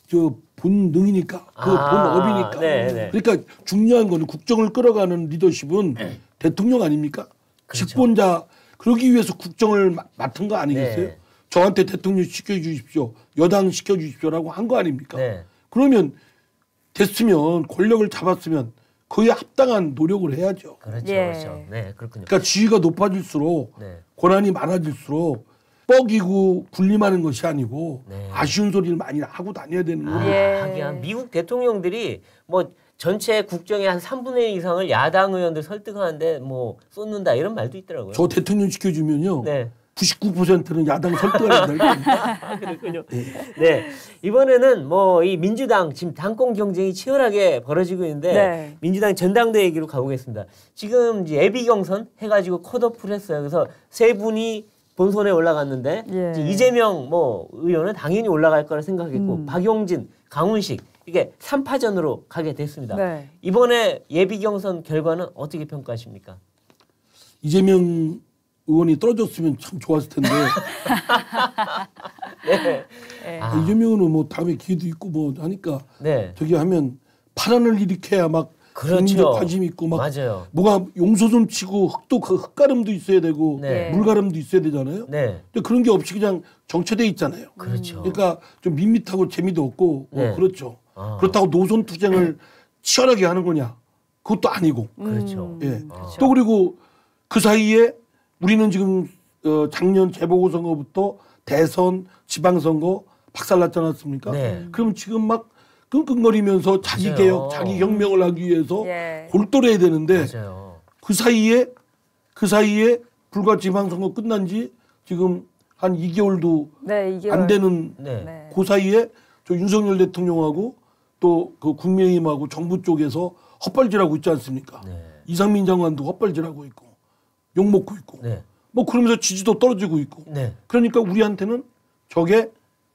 저 본능이니까 그 본업이니까. 네, 네. 그러니까 중요한 거는 국정을 끌어가는 리더십은 대통령 아닙니까? 그렇죠. 집권자 그러기 위해서 국정을 맡은 거 아니겠어요? 네. 저한테 대통령 시켜주십시오. 여당 시켜주십시오라고 한 거 아닙니까? 네. 그러면 됐으면 권력을 잡았으면 그에 합당한 노력을 해야죠. 그렇죠. 예. 그렇죠. 네, 그렇군요. 그러니까 지위가 높아질수록 네. 권한이 많아질수록 뻐기고 군림하는 것이 아니고 네. 아쉬운 소리를 많이 하고 다녀야 되는 거예요. 예. 하긴 미국 대통령들이 뭐 전체 국정의 한 3분의 1 이상을 야당 의원들 설득하는데 뭐 쏟는다 이런 말도 있더라고요. 저 대통령 시켜주면요. 네. 99%는 야당 설득하는 거예요. 그렇군요. 네. 이번에는 뭐 이 민주당 지금 당권 경쟁이 치열하게 벌어지고 있는데 네. 민주당 전당대회 얘기로 가보겠습니다. 지금 이제 예비 경선 해가지고 컷오프를 했어요. 그래서 세 분이 본선에 올라갔는데 예. 이제 이재명 뭐 의원은 당연히 올라갈 거라 생각했고 박용진, 강훈식 이게 3파전으로 가게 됐습니다. 네. 이번에 예비 경선 결과는 어떻게 평가하십니까? 이재명 의원이 떨어졌으면 참 좋았을 텐데 네. 예. 이재명 의원은 뭐 다음에 기회도 있고 뭐 하니까 네. 저기 하면 파란을 일으켜야 막 그렇죠. 국민적 관심 있고 막 맞아요. 뭐가 용소좀 치고 흙도 그 흙가름도 있어야 되고 네. 물가름도 있어야 되잖아요. 네. 근데 그런 게 없이 그냥 정체돼 있잖아요. 그렇죠. 그러니까 좀 밋밋하고 재미도 없고 네. 그렇죠. 아. 그렇다고 노선 투쟁을 치열하게 하는 거냐? 그것도 아니고. 그렇죠. 예. 그렇죠. 또 그리고 그 사이에 우리는 지금 작년 재보궐선거부터 대선, 지방선거 박살났지 않았습니까? 네. 그럼 지금 막 끙끙거리면서 자기 맞아요. 개혁, 자기 혁명을 하기 위해서 예. 골똘해야 되는데 맞아요. 그 사이에 불과 지방선거 끝난 지 지금 한 2개월도 네, 2개월. 안 되는 네. 네. 그 사이에 저 윤석열 대통령하고 또 그 국민의힘하고 정부 쪽에서 헛발질하고 있지 않습니까? 네. 이상민 장관도 헛발질하고 있고 욕먹고 있고 네. 뭐 그러면서 지지도 떨어지고 있고 네. 그러니까 우리한테는 저게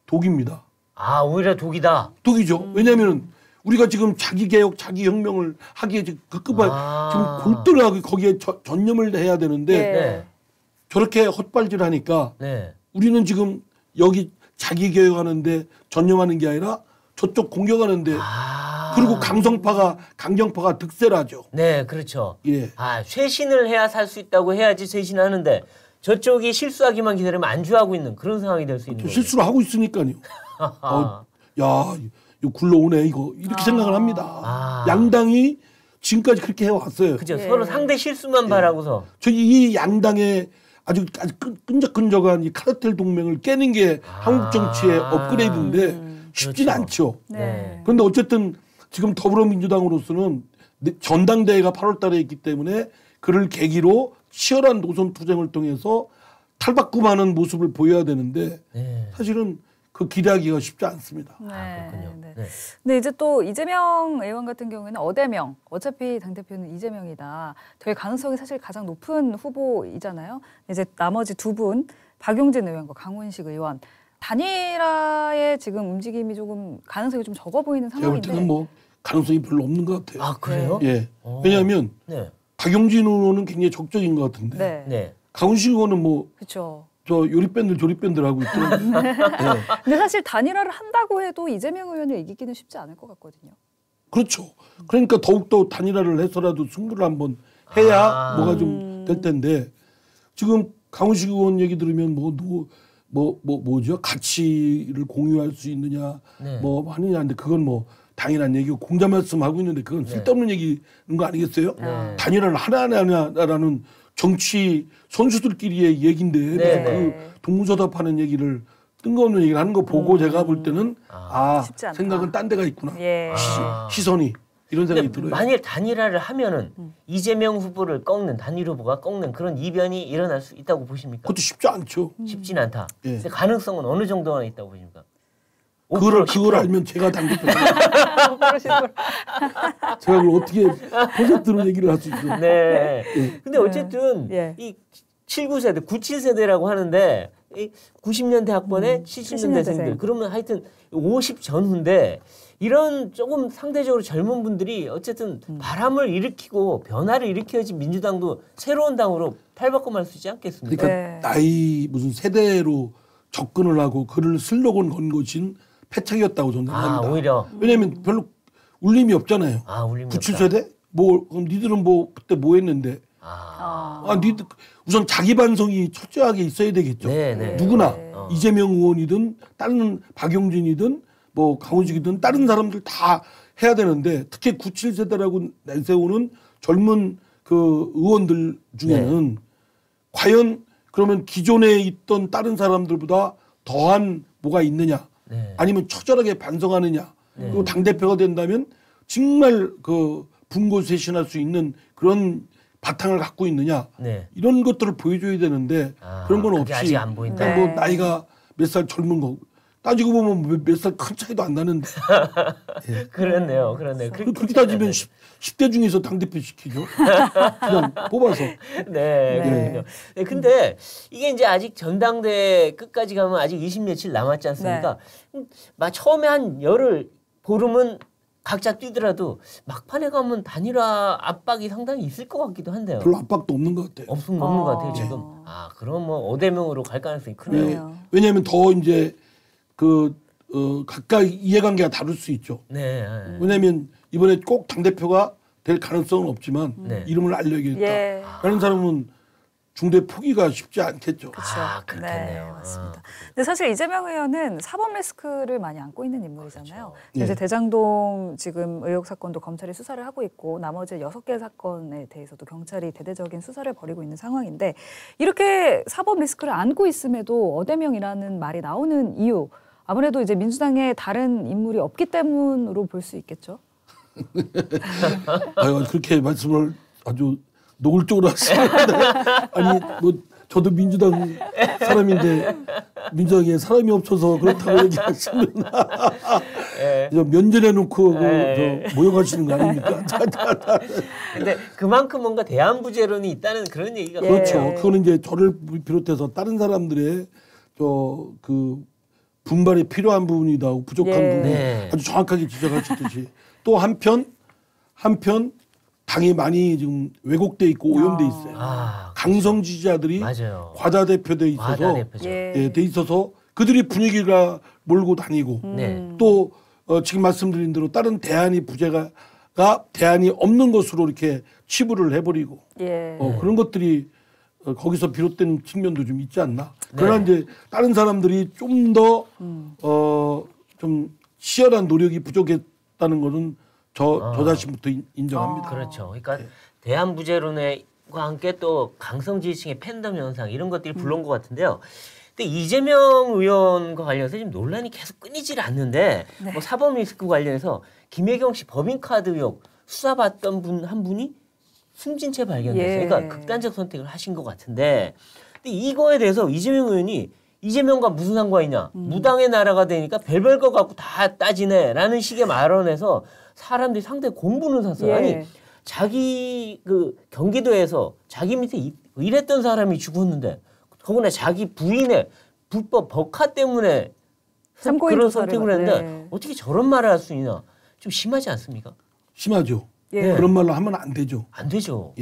독입니다. 아, 오히려 독이다. 독이죠. 왜냐하면 우리가 지금 자기 개혁, 자기 혁명을 하기에 지금 급급한 아. 지금 골똘하게 거기에 전념을 해야 되는데 네. 네. 저렇게 헛발질하니까 네. 우리는 지금 여기 자기 개혁하는데 전념하는 게 아니라 저쪽 공격하는데 아. 그리고 강경파가 득세라죠. 네, 그렇죠. 예. 아, 쇄신을 해야 살 수 있다고 해야지 쇄신을 하는데 저쪽이 실수하기만 기다리면 안주하고 있는 그런 상황이 될 수 있는 거예요. 실수를 하고 있으니까요. 야, 이거 굴러오네 이거 이렇게 생각을 합니다. 아. 양당이 지금까지 그렇게 해왔어요. 그죠. 예. 서로 상대 실수만 바라고서. 저 이 양당의 아주 끈적끈적한 이 카르텔 동맹을 깨는 게 한국 정치의 업그레이드인데 쉽진 그렇죠. 않죠. 네. 그런데 어쨌든 지금 더불어민주당으로서는 전당대회가 8월 달에 있기 때문에 그를 계기로 치열한 노선 투쟁을 통해서 탈바꿈하는 모습을 보여야 되는데 네. 사실은 그 기대하기가 쉽지 않습니다. 네. 아, 그렇군요. 네. 네. 근데 이제 또 이재명 의원 같은 경우에는 어대명, 어차피 당대표는 이재명이다. 될 가능성이 사실 가장 높은 후보이잖아요. 이제 나머지 두 분, 박용진 의원과 강훈식 의원. 단일화의 지금 움직임이 조금 가능성이 좀 적어 보이는 제가 볼 상황인데. 때는 뭐 가능성이 별로 없는 것 같아요. 아, 그래요? 예. 어. 왜냐하면 네. 박용진 의원은 굉장히 적극적인 것 같은데 네. 네. 강훈식 의원은 뭐 그렇죠. 저 요리밴들 조리밴들 하고 있더라고요. 네. 근데 사실 단일화를 한다고 해도 이재명 의원을 이기기는 쉽지 않을 것 같거든요. 그렇죠. 그러니까 더욱더 단일화를 해서라도 승부를 한번 해야 아. 뭐가 좀 될 텐데 지금 강훈식 의원 얘기 들으면 뭐죠? 가치를 공유할 수 있느냐 네. 뭐 하느냐인데 그건 뭐 당연한 얘기고 공자 말씀하고 있는데 그건 쓸데없는 얘기인 거 아니겠어요? 네. 단일화를 하나라는 정치 선수들끼리의 얘기인데 네. 그 동문서답하는 얘기를 뜬금없는 얘기를 하는 거 보고 제가 볼 때는 쉽지 않다. 생각은 딴 데가 있구나. 예. 시선이 이런 생각이 근데 들어요. 만일 단일화를 하면은 이재명 후보를 꺾는 단일 후보가 꺾는 그런 이변이 일어날 수 있다고 보십니까? 그것도 쉽지 않죠. 쉽진 않다. 예. 근데 가능성은 어느 정도나 있다고 보십니까? 그걸 10%? 알면 제가 당대표 제가 그걸 어떻게 퍼센트로 얘기를 할 수 있어요. 네. 근데 어쨌든 예. 이 79세대, 97세대라고 하는데 이 90년대 학번에 70년대생들 70년대생. 그러면 하여튼 50 전후인데 이런 조금 상대적으로 젊은 분들이 어쨌든 바람을 일으키고 변화를 일으켜야지 민주당도 새로운 당으로 탈바꿈할 수 있지 않겠습니까? 그러니까 네. 나이 무슨 세대로 접근을 하고 그를 슬로건 건 것인 패착이었다고 저는 아, 생각합니다. 오히려 왜냐하면 별로 울림이 없잖아요. 아, 울림이 97세대? 뭐 그럼 니들은 뭐 그때 뭐 했는데? 니들 우선 자기 반성이 철저하게 있어야 되겠죠. 네, 네. 누구나 네. 이재명 의원이든 다른 박용진이든 뭐 강훈식이든 다른 사람들 다 해야 되는데 특히 97세대라고 내세우는 젊은 그 의원들 중에는 과연 그러면 기존에 있던 다른 사람들보다 더한 뭐가 있느냐? 네. 아니면 처절하게 반성하느냐? 그리고 당 대표가 된다면 정말 그 분고쇄신할 수 있는 그런 바탕을 갖고 있느냐? 네. 이런 것들을 보여줘야 되는데 아, 그런 건 그게 없이 아직 안 보인다. 네. 뭐 나이가 몇 살 젊은 거 따지고 보면 몇 살 큰 차이도 안 나는데 그렇네요. 그렇네요. 그렇게 따지면 10대 중에서 당대표 시키죠. 그냥 뽑아서. 네, 그렇군요. 네, 근데 이게 이제 아직 전당대회 끝까지 가면 아직 20 며칠 남았지 않습니까? 처음에 한 열흘 보름은 각자 뛰더라도 막판에 가면 단일화 압박이 상당히 있을 것 같기도 한데요. 별로 압박도 없는 것 같아요. 없는 것 같아요 지금. 아, 그럼 뭐 5대0으로 갈 가능성이 크네요. 그래요. 왜냐하면 더 이제 각각 이해관계가 다를 수 있죠. 네. 왜냐하면 이번에 꼭 당대표가 될 가능성은 없지만 네. 이름을 알려야겠다. 예. 라는 사람은 중대 포기가 쉽지 않겠죠. 아, 그렇겠네요. 네, 맞습니다. 근데 사실 이재명 의원은 사법 리스크를 많이 안고 있는 인물이잖아요. 그렇죠. 이제 네. 대장동 지금 의혹 사건도 검찰이 수사를 하고 있고 나머지 6개 사건에 대해서도 경찰이 대대적인 수사를 벌이고 있는 상황인데 이렇게 사법 리스크를 안고 있음에도 어대명이라는 말이 나오는 이유 아무래도 이제 민주당에 다른 인물이 없기 때문으로 볼 수 있겠죠. 그렇게 말씀을 아주 노골적으로 하시는데 아니 뭐 저도 민주당 사람인데 민주당에 사람이 없어서 그렇다고 얘기하시면 면전해놓고 모욕하시는 거 아닙니까? 근데 그만큼 뭔가 대안부재론이 있다는 그런 얘기가 그렇죠. 그거는 이제 저를 비롯해서 다른 사람들의 그 분발이 필요한 부분이다, 부족한 부분 아주 정확하게 지적하셨듯이 또 한편 당이 많이 지금 왜곡돼 있고 오염돼 있어요. 강성 지지자들이 맞아요. 과다대표돼 있어서 돼 있어서 그들이 분위기가 몰고 다니고 또 지금 말씀드린 대로 다른 대안이 부재가 대안이 없는 것으로 이렇게 치부를 해버리고 그런 것들이 거기서 비롯된 측면도 좀 있지 않나. 그러나 이제 다른 사람들이 좀 더 좀 치열한 노력이 부족했다는 것은 저 자신부터 인정합니다. 그렇죠. 그러니까 대안부재론과 함께 또 강성 지지층의 팬덤 현상 이런 것들이 불러온 것 같은데요. 근데 이재명 의원과 관련해서 지금 논란이 계속 끊이질 않는데 뭐 사법 리스크 관련해서 김혜경 씨 법인카드 의혹 수사받던 분 한 분이 숨진 채 발견됐어요. 그러니까 극단적 선택을 하신 것 같은데 근데 이거에 대해서 이재명 의원이 이재명과 무슨 상관이냐. 무당의 나라가 되니까 별별 거 갖고 다 따지네. 라는 식의 말언에서 사람들이 상당히 공분을 샀어요. 아니 자기 그 경기도에서 자기 밑에 일했던 사람이 죽었는데 더구나 자기 부인의 불법 법카 때문에 그런 선택을 했는데 어떻게 저런 말을 할 수 있나. 좀 심하지 않습니까? 심하죠. 그런 말로 하면 안 되죠. 안 되죠.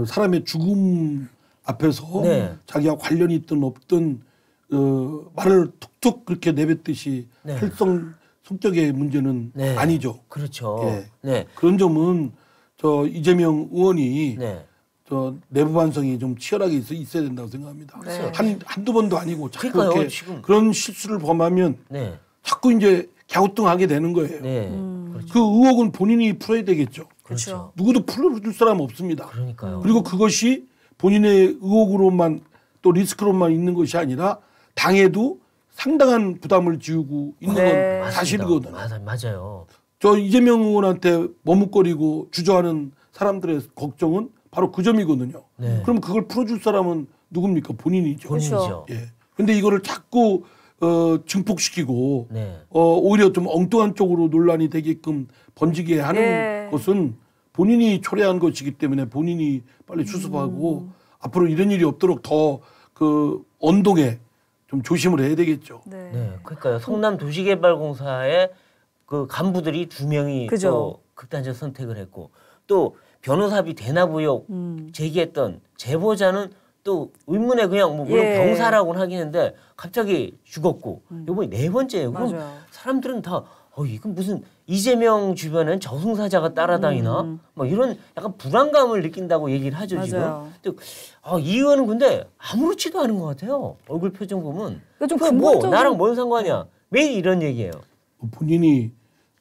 사람의 죽음 앞에서 자기가 관련이 있든 없든 말을 툭툭 그렇게 내뱉듯이 할 성격의 문제는 아니죠. 그렇죠. 그런 점은 이재명 의원이 내부 반성이 좀 치열하게 있어야 된다고 생각합니다. 한두 번도 아니고 자꾸 그렇게 그런 실수를 범하면 자꾸 이제 갸우뚱하게 되는 거예요. 그렇죠. 그 의혹은 본인이 풀어야 되겠죠. 그렇죠. 누구도 풀어줄 사람 없습니다. 그러니까요. 그리고 그것이 본인의 의혹으로만 또 리스크로만 있는 것이 아니라 당에도 상당한 부담을 지우고 있는 건 사실이거든요. 맞아요. 저 이재명 의원한테 머뭇거리고 주저하는 사람들의 걱정은 바로 그 점이거든요. 그럼 그걸 풀어줄 사람은 누굽니까? 본인이죠. 본인이죠. 근데 이거를 자꾸 증폭시키고 오히려 좀 엉뚱한 쪽으로 논란이 되게끔 번지게 하는 것은 본인이 초래한 것이기 때문에 본인이 빨리 수습하고 앞으로 이런 일이 없도록 더 그 언동에 좀 조심을 해야 되겠죠. 그러니까요. 성남 도시개발공사의 그 간부들이 2명이 또 극단적 선택을 했고 또 변호사비 대납 의혹 제기했던 제보자는 또 의문에 그냥 뭐 물론 병사라고는 하긴 했는데 갑자기 죽었고 이번이 4번째예요. 그럼 사람들은 다 이건 무슨 이재명 주변엔 저승사자가 따라다니나 뭐 이런 약간 불안감을 느낀다고 얘기를 하죠. 지금. 이 의원은 근데 아무렇지도 않은 것 같아요. 얼굴 표정 보면. 뭐 나랑 뭔 상관이야. 매일 이런 얘기예요. 본인이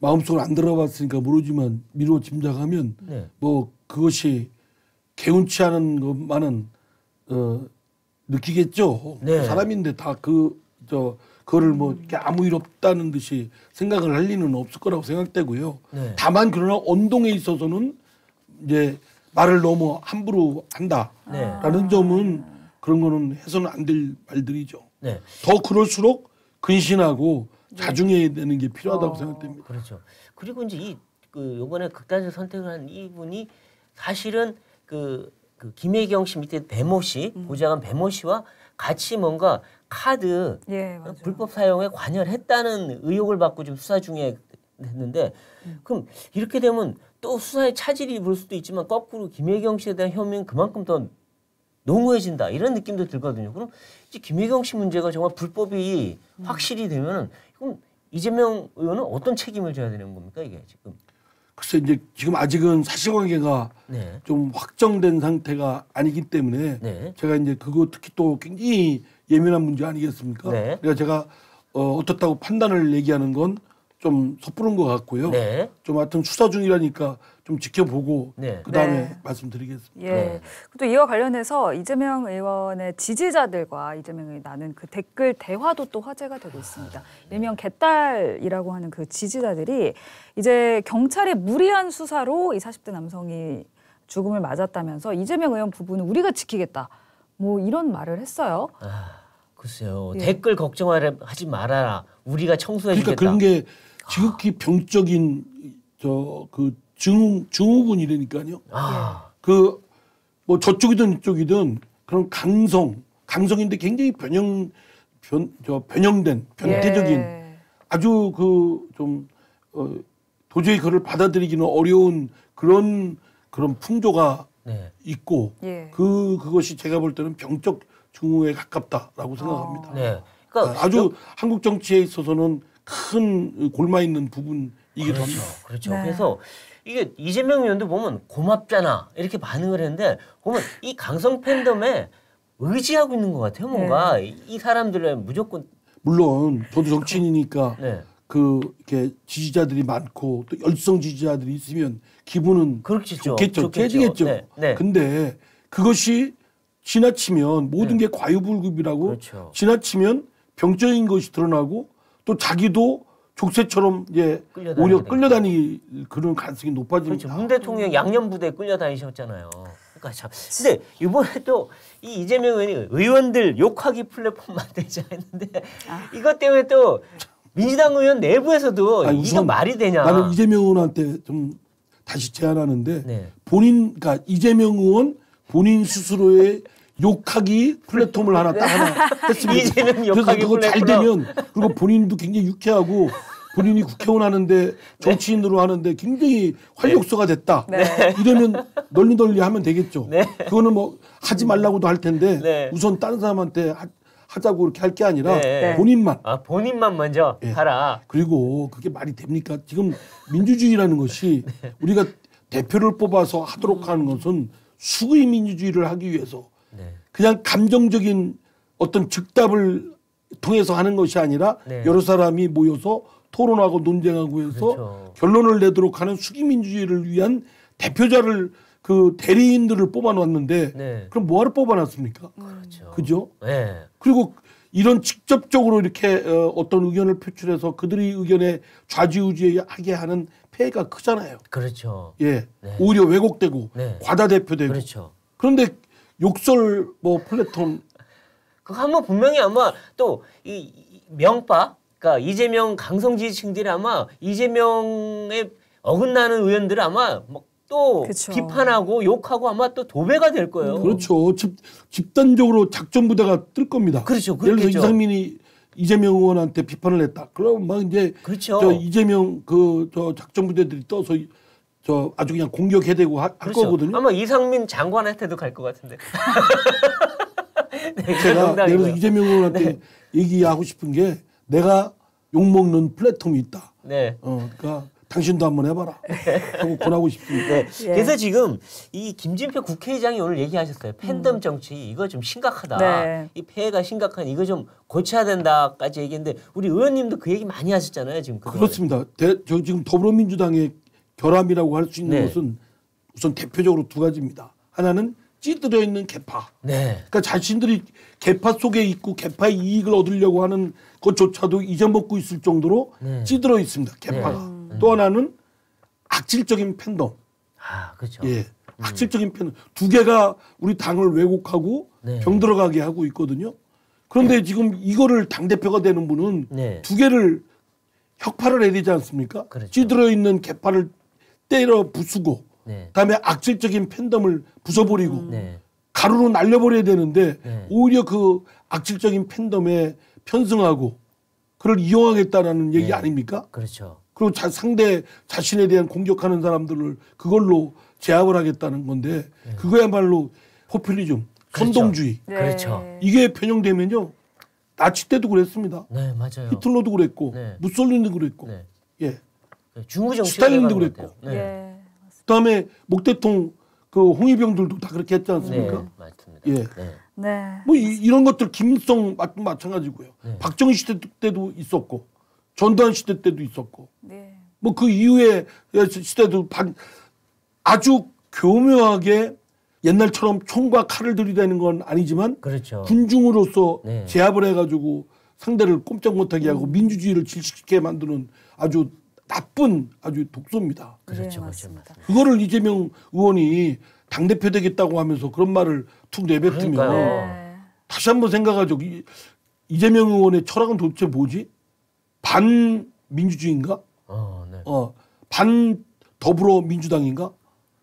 마음속으로 안 들어봤으니까 모르지만 미루어 짐작하면 뭐 그것이 개운치 않은 것만은 느끼겠죠. 사람인데 다 그거를 뭐 이렇게 아무 일 없다는 듯이 생각을 할 리는 없을 거라고 생각되고요. 다만 그러나 언동에 있어서는 이제 말을 너무 함부로 한다라는 점은 그런 거는 해서는 안 될 말들이죠. 더 그럴수록 근신하고 자중해야 되는 게 필요하다고 생각됩니다. 그렇죠. 그리고 이제 이번에 극단적 선택을 한 이분이 사실은 그 김혜경 씨 밑에 배모 씨, 보좌관 배모 씨와 같이 뭔가 카드 불법 사용에 관여를 했다는 의혹을 받고 지금 수사 중에 했는데 그럼 이렇게 되면 또 수사에 차질이 입을 수도 있지만 거꾸로 김혜경 씨에 대한 혐의는 그만큼 더 농후해진다 이런 느낌도 들거든요. 그럼 이제 김혜경 씨 문제가 정말 불법이 확실히 되면은 그럼 이재명 의원은 어떤 책임을 져야 되는 겁니까 이게 지금? 글쎄 이제 지금 아직은 사실관계가 좀 확정된 상태가 아니기 때문에 제가 이제 그거 특히 또 굉장히 예민한 문제 아니겠습니까? 그러니까 제가 어떻다고 판단을 얘기하는 건 좀 섣부른 것 같고요. 좀 하여튼 수사 중이라니까 좀 지켜보고 그다음에 말씀드리겠습니다. 또 이와 관련해서 이재명 의원의 지지자들과 이재명 의원이 나눈 그 댓글 대화도 또 화제가 되고 있습니다. 일명 개딸이라고 하는 그 지지자들이 이제 경찰의 무리한 수사로 이 40대 남성이 죽음을 맞았다면서 이재명 의원 부부는 우리가 지키겠다. 뭐 이런 말을 했어요. 글쎄요. 예. 댓글 걱정하지 말아라. 우리가 청소해주겠다. 그러니까 그런 게 지극히 병적인 그 증후군이라니까요. 그 뭐 저쪽이든 이쪽이든 그런 강성인데 굉장히 변형된 변태적인 예. 아주 좀 도저히 그걸 받아들이기는 어려운 그런 풍조가 네. 있고 예. 그것이 제가 볼 때는 병적 증후에 가깝다라고 생각합니다. 네. 그러니까 아주 한국 정치에 있어서는 큰 골마 있는 부분이기도 합니다. 그렇죠. 네. 그래서 이게 이재명 의원도 보면 고맙잖아 이렇게 반응을 했는데 보면 이 강성 팬덤에 의지하고 있는 것 같아요. 뭔가 이 사람들의 무조건 물론 저도 정치인이니까 네. 이렇게 지지자들이 많고 또 열성 지지자들이 있으면 기분은 그렇겠죠. 좋겠죠. 깨지겠죠. 네. 네. 근데 그것이 지나치면 모든 게 과유불급이라고 그렇죠. 지나치면 병적인 것이 드러나고 또 자기도 족쇄처럼 이제 끌려다니게 오히려 되죠. 끌려다니 그런 가능성이 높아집니다. 그렇죠. 문 대통령 양념부대에 끌려다니셨잖아요. 그러니까 참. 근데 이번에 또 이 이재명 의원이 의원들 욕하기 플랫폼 만들자 했는데 이것 때문에 또 민주당 의원 내부에서도 아니, 이거 우선 말이 되냐. 나는 이재명 의원한테 좀 다시 제안하는데 네. 그러니까 이재명 의원 본인 스스로의 욕하기 플랫폼을 하나 딱 하나 했으면 이재명 그래서 욕하기 그거 잘 플랫폼. 되면 그리고 본인도 굉장히 유쾌하고 본인이 국회의원 하는데 정치인으로 하는데 굉장히 활력소가 됐다. 이러면 널리 하면 되겠죠. 그거는 뭐 하지 말라고도 할 텐데 네. 우선 다른 사람한테 하자고 그렇게 할 게 아니라 네. 본인만. 본인만 먼저 하라. 그리고 그게 말이 됩니까? 지금 민주주의라는 것이 우리가 대표를 뽑아서 하도록 하는 것은 수의 민주주의를 하기 위해서 네. 그냥 감정적인 어떤 즉답을 통해서 하는 것이 아니라 네. 여러 사람이 모여서 토론하고 논쟁하고 해서 그렇죠. 결론을 내도록 하는 수기 민주주의를 위한 대표자를 그 대리인들을 뽑아놨는데 네. 그럼 뭐하러 뽑아놨습니까? 그렇죠. 그죠? 네. 그리고 이런 직접적으로 이렇게 어떤 의견을 표출해서 그들의 의견에 좌지우지하게 하는 폐해가 크잖아요. 그렇죠. 예, 네. 오히려 왜곡되고 네. 과다대표되고. 그렇죠. 그런데 욕설 뭐 플랫폼 그거 한번 분명히 아마 또 이 명파, 그러니까 이재명 강성 지지층들이 아마 이재명에 어긋나는 의원들 아마 또 그쵸. 비판하고 욕하고 아마 또 도배가 될 거예요. 그렇죠. 집단적으로 작전 부대가 뜰 겁니다. 그렇죠. 예를 들어 그렇겠죠. 이상민이 이재명 의원한테 비판을 했다. 그럼 막 이제 그렇죠. 저 이재명 저 작전 부대들이 떠서 저 아주 그냥 공격해대고 할 그렇죠. 거거든요. 아마 이상민 장관한테도 갈 것 같은데. 네, 그건 제가 농담이고요. 내가 이재명 의원한테 얘기하고 싶은 게 내가 욕먹는 플랫폼이 있다. 네. 그러니까 당신도 한번 해봐라 하고 권하고 싶습니다. 네. 예. 그래서 지금 이 김진표 국회의장이 오늘 얘기하셨어요. 팬덤 정치 이거 좀 심각하다. 네. 이 폐해가 심각한 이거 좀 고쳐야 된다까지 얘기했는데 우리 의원님도 그 얘기 많이 하셨잖아요. 지금 그동안에. 그렇습니다. 저 지금 더불어민주당의 결함이라고 할 수 있는 네. 것은 우선 대표적으로 두 가지입니다. 하나는 찌들어 있는 개파. 네. 그러니까 자신들이 개파 속에 있고 개파의 이익을 얻으려고 하는 것조차도 잊어먹고 있을 정도로 네. 찌들어 있습니다. 개파가. 또 하나는 악질적인 팬덤. 아, 그렇죠. 예. 악질적인 팬덤. 두 개가 우리 당을 왜곡하고 네. 병들어가게 하고 있거든요. 그런데 지금 이거를 당대표가 되는 분은 네. 두 개를 혁파를 해야 되지 않습니까? 그렇죠. 찌들어 있는 개파를 때려 부수고 네. 그다음에 악질적인 팬덤을 부숴버리고 네. 가루로 날려버려야 되는데 네. 오히려 그 악질적인 팬덤에 편승하고 그걸 이용하겠다라는 얘기 네. 아닙니까? 그렇죠. 그리고 상대 자신에 대한 공격하는 사람들을 그걸로 제압을 하겠다는 건데 그거야말로 포퓰리즘, 그렇죠. 선동주의. 네. 그렇죠. 이게 편용되면요. 나치 때도 그랬습니다. 네, 맞아요. 히틀러도 그랬고 네. 무솔리니도 그랬고 네. 예. 중부 정치 스탈린도 그랬고. 네. 예. 그다음에 목대통 그 홍위병들도 다 그렇게 했지 네. 않습니까? 맞습니다. 예. 네. 네. 뭐 이런 것들 김일성 마찬가지고요. 네. 박정희 시대 때도 있었고 전두환 시대 때도 있었고 네. 뭐 그 이후에 시대도 아주 교묘하게 옛날처럼 총과 칼을 들이대는 건 아니지만 그렇죠. 군중으로서 네. 제압을 해가지고 상대를 꼼짝 못하게 하고 민주주의를 질식시키게 만드는 아주 나쁜 아주 독소입니다. 그렇죠. 네, 그렇죠. 맞습니다. 그거를 이재명 의원이 당대표 되겠다고 하면서 그런 말을 툭 내뱉으면 그러니까요. 네. 다시 한번 생각하죠. 이재명 의원의 철학은 도대체 뭐지? 반민주주의인가? 네. 반 더불어민주당인가?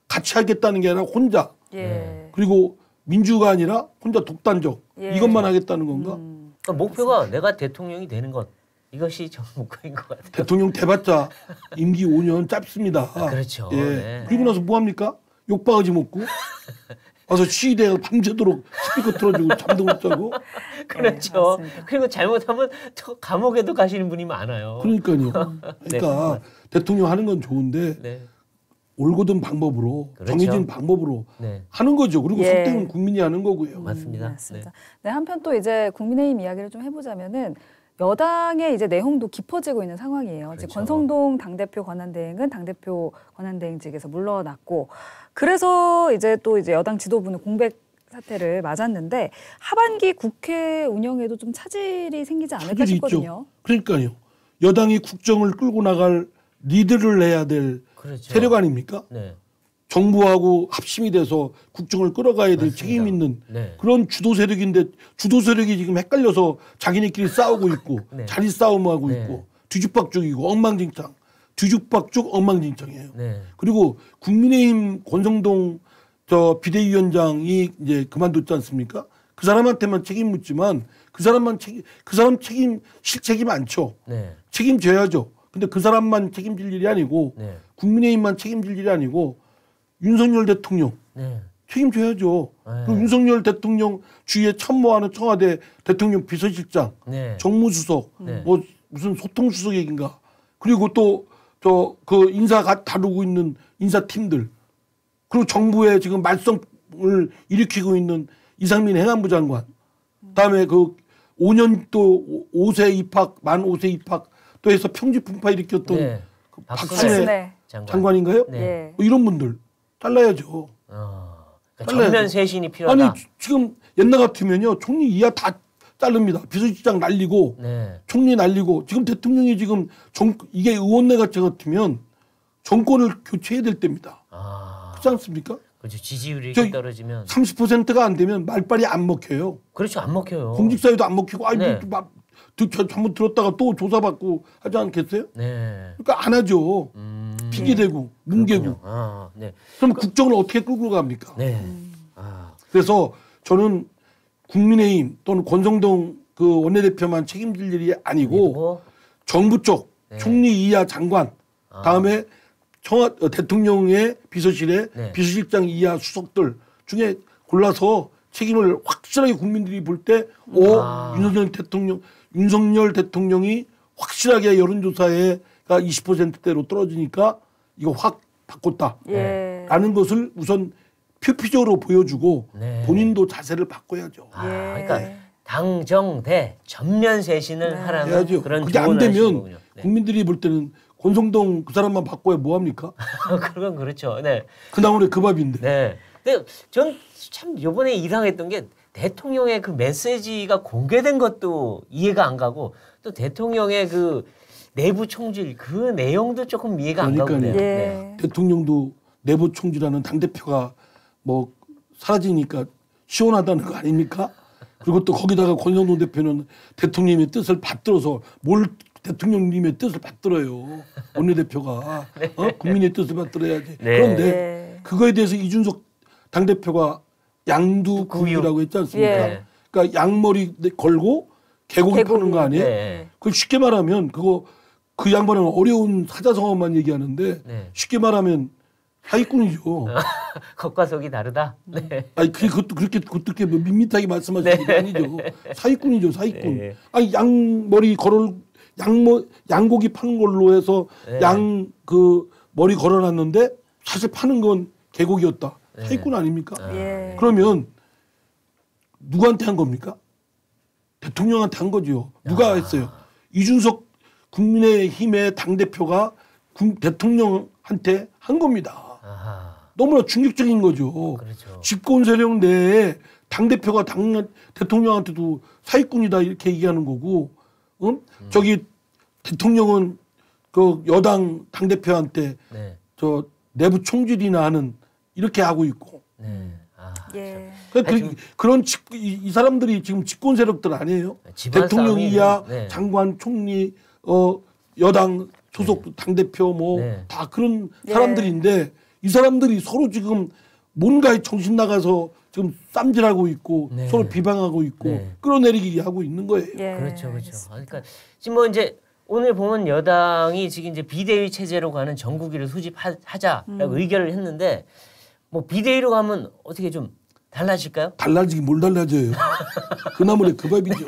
같이 하겠다는 게 아니라 혼자. 예. 그리고 민주가 아니라 혼자 독단적. 예. 이것만 하겠다는 건가? 그러니까 목표가 내가 대통령이 되는 것. 이것이 전 목표인 것 같아요. 대통령 돼봤자 임기 5년 짧습니다. 그렇죠. 예. 네. 그리고 나서 뭐 합니까? 욕바가지 먹고 와서 시위대가 밤새도록 스피커 틀어주고 잠도 못 자고. 그렇죠. 맞습니다. 그리고 잘못하면 저 감옥에도 가시는 분이 많아요. 그러니까요. 그러니까 대통령 하는 건 좋은데 네. 올곧은 방법으로 그렇죠. 정해진 방법으로 네. 하는 거죠. 그리고 예. 선택은 국민이 하는 거고요. 맞습니다. 맞습니다. 네, 한편 또 이제 국민의힘 이야기를 좀 해보자면은 여당의 이제 내홍도 깊어지고 있는 상황이에요. 이제 그렇죠. 권성동 당대표 권한대행은 당대표 권한대행직에서 물러났고, 그래서 이제 또 이제 여당 지도부는 공백 사태를 맞았는데 하반기 국회 운영에도 좀 차질이 생기지 않을까 차질이 싶거든요. 있죠. 그러니까요. 여당이 국정을 끌고 나갈 리드를 해야 될 그렇죠. 세력 아닙니까? 네. 정부하고 합심이 돼서 국정을 끌어가야 될 맞습니다. 책임 있는 네. 그런 주도 세력인데 주도 세력이 지금 헷갈려서 자기네끼리 싸우고 있고 네. 자리 싸움하고 네. 있고 뒤죽박죽이고 엉망진창 뒤죽박죽 엉망진창이에요. 네. 그리고 국민의힘 권성동 저 비대위원장이 이제 그만뒀지 않습니까? 그 사람한테만 책임 묻지만 그 사람 책임 실책임 않죠. 네. 책임져야죠. 근데 그 사람만 책임질 일이 아니고 네. 국민의힘만 책임질 일이 아니고 윤석열 대통령 네. 책임져야죠. 네. 그리고 윤석열 대통령 주위에 참모하는 청와대 대통령 비서실장, 네. 정무수석, 네. 뭐 무슨 소통수석인가, 그리고 또 저 그 인사가 다루고 있는 인사팀들, 그리고 정부에 지금 말썽을 일으키고 있는 이상민 행안부 장관, 그다음에 그 5년 또 5세 입학, 만 5세 입학 또 해서 평지풍파 일으켰던 네. 그 박순애 박순애 장관. 장관인가요? 네. 예. 뭐 이런 분들 잘라야죠. 그러니까 잘라야죠. 전면 쇄신이 필요하다. 아니 지금 옛날 같으면요 총리 이하 다 자릅니다. 비서실장 날리고 네. 총리 날리고 지금 대통령이 지금 이게 의원내 같으면 정권을 교체해야 될 때입니다. 그렇지 않습니까? 그렇죠. 지지율이 저- 이렇게 떨어지면 30%가 안 되면 말빨이 안 먹혀요. 그렇죠. 안 먹혀요. 공직사회도 안 먹히고 아니 네. 잘못 들었다가 또 조사받고 하지 않겠어요? 네. 그러니까 안 하죠. 핑계대고 뭉개고. 그렇군요. 네. 그럼 국정을 어떻게 끌고 갑니까? 네. 그래서 저는 국민의힘 또는 권성동 그 원내대표만 책임질 일이 아니고 그리고 정부 쪽 네. 총리 이하 장관 다음에 대통령의 비서실에 네. 비서실장 이하 수석들 중에 골라서 책임을 확실하게 국민들이 볼 때 윤석열 대통령이 확실하게 여론조사에가 20%대로 떨어지니까 이거 확 바꿨다. 예. 라는 것을 우선 표피적으로 보여주고 네. 본인도 자세를 바꿔야죠. 예. 그러니까 당정대 전면 쇄신을 하라는 해야죠. 그런 그게 안 조언을 하신 되면 거군요. 네. 국민들이 볼 때는 권성동 그 사람만 바꿔야 뭐 합니까? 그건 그렇죠. 네. 그 나물에 그 밥인데. 네. 근데 전 참 이번에 이상했던 게 대통령의 그 메시지가 공개된 것도 이해가 안 가고 또 대통령의 그 내부 총질 그 내용도 조금 이해가 안 가고 그러니까요. 그래요. 예. 네. 대통령도 내부 총질하는 당대표가 뭐 사라지니까 시원하다는 거 아닙니까? 그리고 또 거기다가 권성동 대표는 대통령의 뜻을 받들어서 뭘 대통령님의 뜻을 받들어요. 원내대표가 국민의 뜻을 받들어야지. 네. 그런데 네. 그거에 대해서 이준석 당대표가 양두구이라고 했지 않습니까? 예. 그러니까 양머리 걸고 개고기 파는 거 아니에요? 네. 그걸 쉽게 말하면 그 양반은 어려운 사자성어만 얘기하는데 네. 쉽게 말하면 사기꾼이죠. 겉과 속이 다르다. 네. 아니 그것도 그렇게 뭐 밋밋하게 말씀하시는 게 아니죠. 사기꾼이죠, 사기꾼. 네. 아니 양고기 파는 걸로 해서 네. 양 그 머리 걸어놨는데 사실 파는 건 개고기였다. 사기꾼 아닙니까? 예. 그러면 누구한테 한 겁니까? 대통령한테 한 거죠. 누가 했어요? 이준석 국민의힘의 당대표가 대통령한테 한 겁니다. 아하. 너무나 충격적인 거죠. 그렇죠. 집권 세력 내에 당대표가 대통령한테도 사기꾼이다 이렇게 얘기하는 거고, 저기 대통령은 그 여당 당대표한테 네. 저 내부 총질이나 하는 이렇게 하고 있고, 네. 아, 예. 그런 이 사람들이 지금 집권 세력들 아니에요? 집안 대통령 이하, 네. 장관, 총리, 여당 소속 당대표 뭐 다 그런 사람들인데 이 사람들이 서로 지금 뭔가에 정신 나가서 지금 쌈질하고 있고 서로 비방하고 있고 끌어내리기 하고 있는 거예요. 예. 그렇죠, 그렇죠. 그러니까 지금 뭐 이제 오늘 보면 여당이 지금 이제 비대위 체제로 가는 정국위를 수집하자라고 의결을 했는데 뭐 비대위로 가면 어떻게 좀 달라질까요? 달라지긴 뭘 달라져요. 그나물에 그 밥이죠.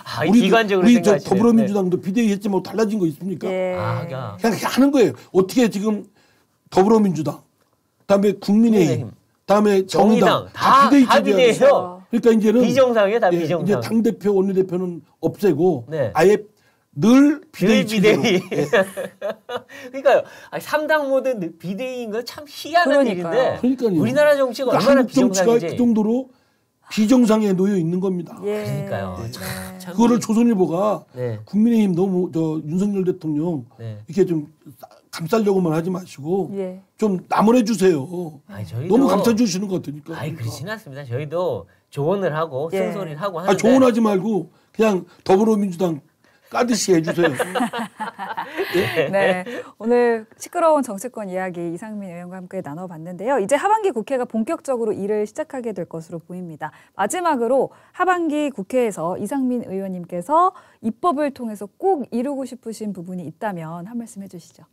아, 기관적으로 우리 생각하시네. 더불어민주당도 비대위 했지만 뭐 달라진 거 있습니까? 예. 아, 그냥 하는 거예요. 어떻게 지금 더불어민주당, 그다음에 국민의힘, 그다음에 정의당 다 비대위 다 체제예요. 비대위예요. 그러니까 이제는 비정상이에요, 다 비정상. 이제 당 대표, 원내 대표는 없애고 네. 아예 늘 비대위 체제로. 비대위. 그러니까요. 3당 모두 비대위인 거 참 희한한 그러니까요. 일인데 그러니까요. 우리나라 정치가 그러니까 얼마나 한국 정치가 비정상인지. 그 정도로 비정상에 놓여 있는 겁니다. 예. 그러니까요. 네. 참. 그거를 조선일보가 네. 국민의힘 너무 윤석열 대통령 네. 이렇게 좀 감싸려고만 하지 마시고 예. 좀 나무래 주세요. 아니, 저희도 너무 감싸 주시는 것 같으니까. 아이 그렇지는 않습니다. 저희도 조언을 하고 예. 쓴소리를 하고 하는데 조언하지 말고 그냥 더불어민주당 까듯이 해주세요. 네, 오늘 시끄러운 정치권 이야기 이상민 의원과 함께 나눠봤는데요. 이제 하반기 국회가 본격적으로 일을 시작하게 될 것으로 보입니다. 마지막으로 하반기 국회에서 이상민 의원님께서 입법을 통해서 꼭 이루고 싶으신 부분이 있다면 한 말씀 해주시죠.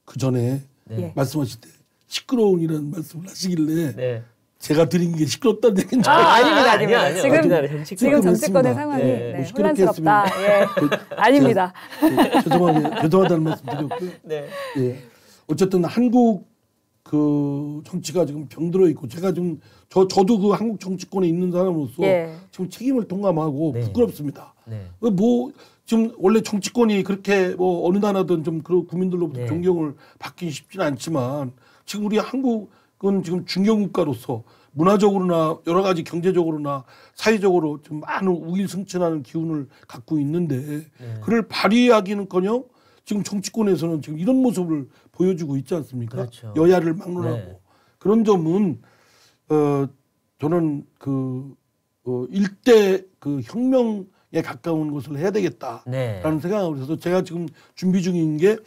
그 전에 네. 말씀하실 때 시끄러운이라는 말씀을 하시길래 네. 제가 드린 게 시끄럽다는 얘기인 줄 아닙니다, 아니요, 아닙니다. 아니요. 지금 우리나라 정치권. 지금 정치권의 했습니다. 상황이 네. 네, 시끄럽게 혼란스럽다. 예, 아닙니다. 죄송하다는 말씀 드렸고요. 네. 예. 어쨌든 한국 그 정치가 지금 병들어 있고 제가 지금 저도 그 한국 정치권에 있는 사람으로서 예. 지금 책임을 통감하고 네. 부끄럽습니다. 네. 뭐 지금 원래 정치권이 그렇게 뭐 어느 나라든 좀 그런 국민들로부터 네. 존경을 받기 쉽지는 않지만 지금 우리 한국은 지금 중견국가로서 문화적으로나 여러 가지 경제적으로나 사회적으로 좀 많은 우일승천하는 기운을 갖고 있는데 그를 발휘하기는커녕 지금 정치권에서는 지금 이런 모습을 보여주고 있지 않습니까? 그렇죠. 여야를 막론하고 네. 그런 점은 저는 일대 그 혁명에 가까운 것을 해야 되겠다라는 네. 생각을 해서 제가 지금 준비 중인 게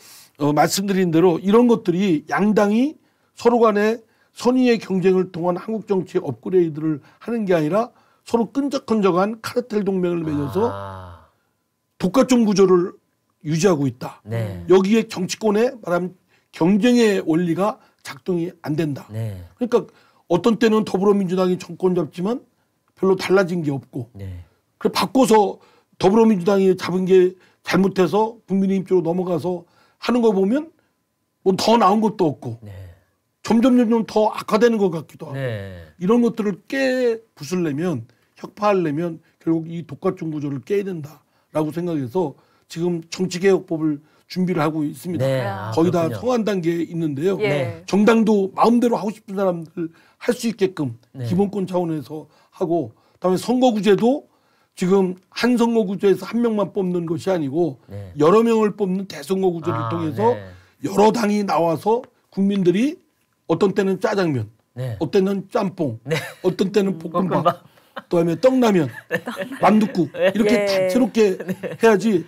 말씀드린 대로 이런 것들이 양당이 서로 간에 선의의 경쟁을 통한 한국 정치의 업그레이드를 하는 게 아니라 서로 끈적끈적한 카르텔 동맹을 맺어서 독과점 구조를 유지하고 있다. 네. 여기에 정치권의 말하면 경쟁의 원리가 작동이 안 된다. 네. 그러니까 어떤 때는 더불어민주당이 정권 잡지만 별로 달라진 게 없고 네. 그래 바꿔서 더불어민주당이 잡은 게 잘못해서 국민의힘 쪽으로 넘어가서 하는 거 보면 뭐 더 나은 것도 없고 네. 점점 더 악화되는 것 같기도 하고 네. 이런 것들을 부수려면 혁파하려면 결국 이 독과점 구조를 깨야 된다라고 생각해서 지금 정치개혁법을 준비를 하고 있습니다. 네. 거의 다 그렇군요. 성한 단계에 있는데요. 예. 정당도 마음대로 하고 싶은 사람들 할 수 있게끔 네. 기본권 차원에서 하고 그다음에 선거구제도 지금 한 선거구제에서 한 명만 뽑는 것이 아니고 네. 여러 명을 뽑는 대선거구제를 통해서 네. 여러 당이 나와서 국민들이 어떤 때는 짜장면, 네. 어떤 때는 짬뽕, 네. 어떤 때는 볶음밥, 그다음에 떡라면, 만둣국 이렇게 예. 다채롭게 해야지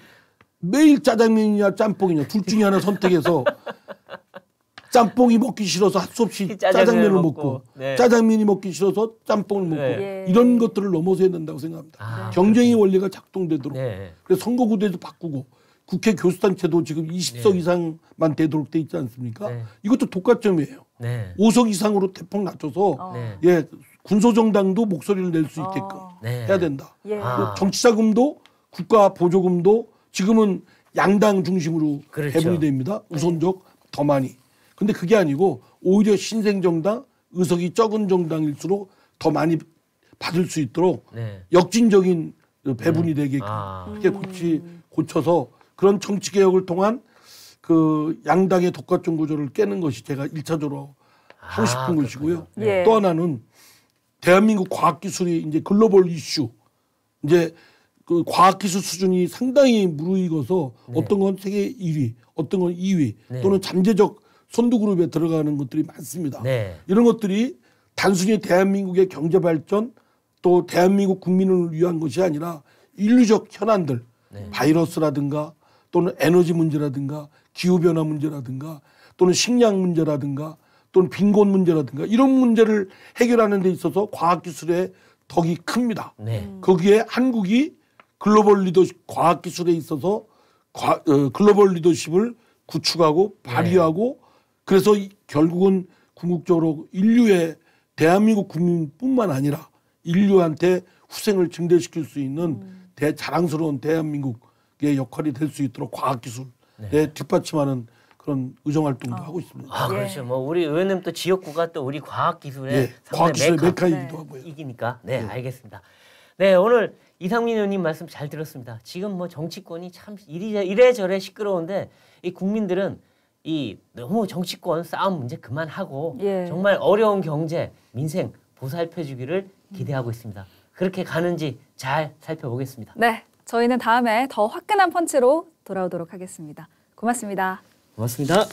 매일 짜장면이냐 짬뽕이냐 둘 중에 하나 선택해서 짬뽕이 먹기 싫어서 할 수 없이 짜장면을 먹고 네. 짜장면이 먹기 싫어서 짬뽕을 먹고 네. 이런 것들을 넘어서야 된다고 생각합니다. 아, 경쟁의 원리가 작동되도록 네. 그래서 선거구제도 바꾸고 국회 교수단체도 지금 20석 네. 이상만 되도록 돼 있지 않습니까? 네. 이것도 독과점이에요. 네. 5석 이상으로 대폭 낮춰서 네. 예 군소정당도 목소리를 낼 수 있게끔 네. 해야 된다. 예. 아. 정치자금도 국가 보조금도 지금은 양당 중심으로 그렇죠. 배분이 됩니다. 우선적 더 많이. 근데 그게 아니고 오히려 신생정당 의석이 적은 정당일수록 더 많이 받을 수 있도록 네. 역진적인 배분이 되게끔 아. 그게 고쳐서 그런 정치 개혁을 통한 그 양당의 독과점 구조를 깨는 것이 제가 1차적으로 하고 싶은 그렇군요. 것이고요. 예. 또 하나는 대한민국 과학기술이 이제 글로벌 이슈 이제 그 과학기술 수준이 상당히 무르익어서 어떤 건 세계 1위, 어떤 건 2위 네. 또는 잠재적 선두그룹에 들어가는 것들이 많습니다. 네. 이런 것들이 단순히 대한민국의 경제 발전 또 대한민국 국민을 위한 것이 아니라 인류적 현안들, 바이러스라든가 또는 에너지 문제라든가 기후변화 문제라든가 또는 식량 문제라든가 또는 빈곤 문제라든가 이런 문제를 해결하는 데 있어서 과학기술의 덕이 큽니다. 거기에 한국이 글로벌 리더십, 과학기술에 있어서 글로벌 리더십을 구축하고 발휘하고 그래서 결국은 궁극적으로 인류의 대한민국 국민뿐만 아니라 인류한테 후생을 증대시킬 수 있는 자랑스러운 대한민국의 역할이 될 수 있도록 과학기술에 뒷받침하는 그런 의정활동도 하고 있습니다. 아, 그렇죠. 뭐 우리 의원님 또 지역구가 또 우리 과학기술의 과학기술의 메카이기도 하고요. 이기니까. 네, 알겠습니다. 네, 오늘 이상민 의원님 말씀 잘 들었습니다. 지금 뭐 정치권이 참 이래저래 시끄러운데 이 국민들은 이 너무 정치권 싸움 문제 그만하고 정말 어려운 경제, 민생 보살펴주기를 기대하고 있습니다. 그렇게 가는지 잘 살펴보겠습니다. 네, 저희는 다음에 더 화끈한 펀치로 돌아오도록 하겠습니다. 고맙습니다. 고맙습니다.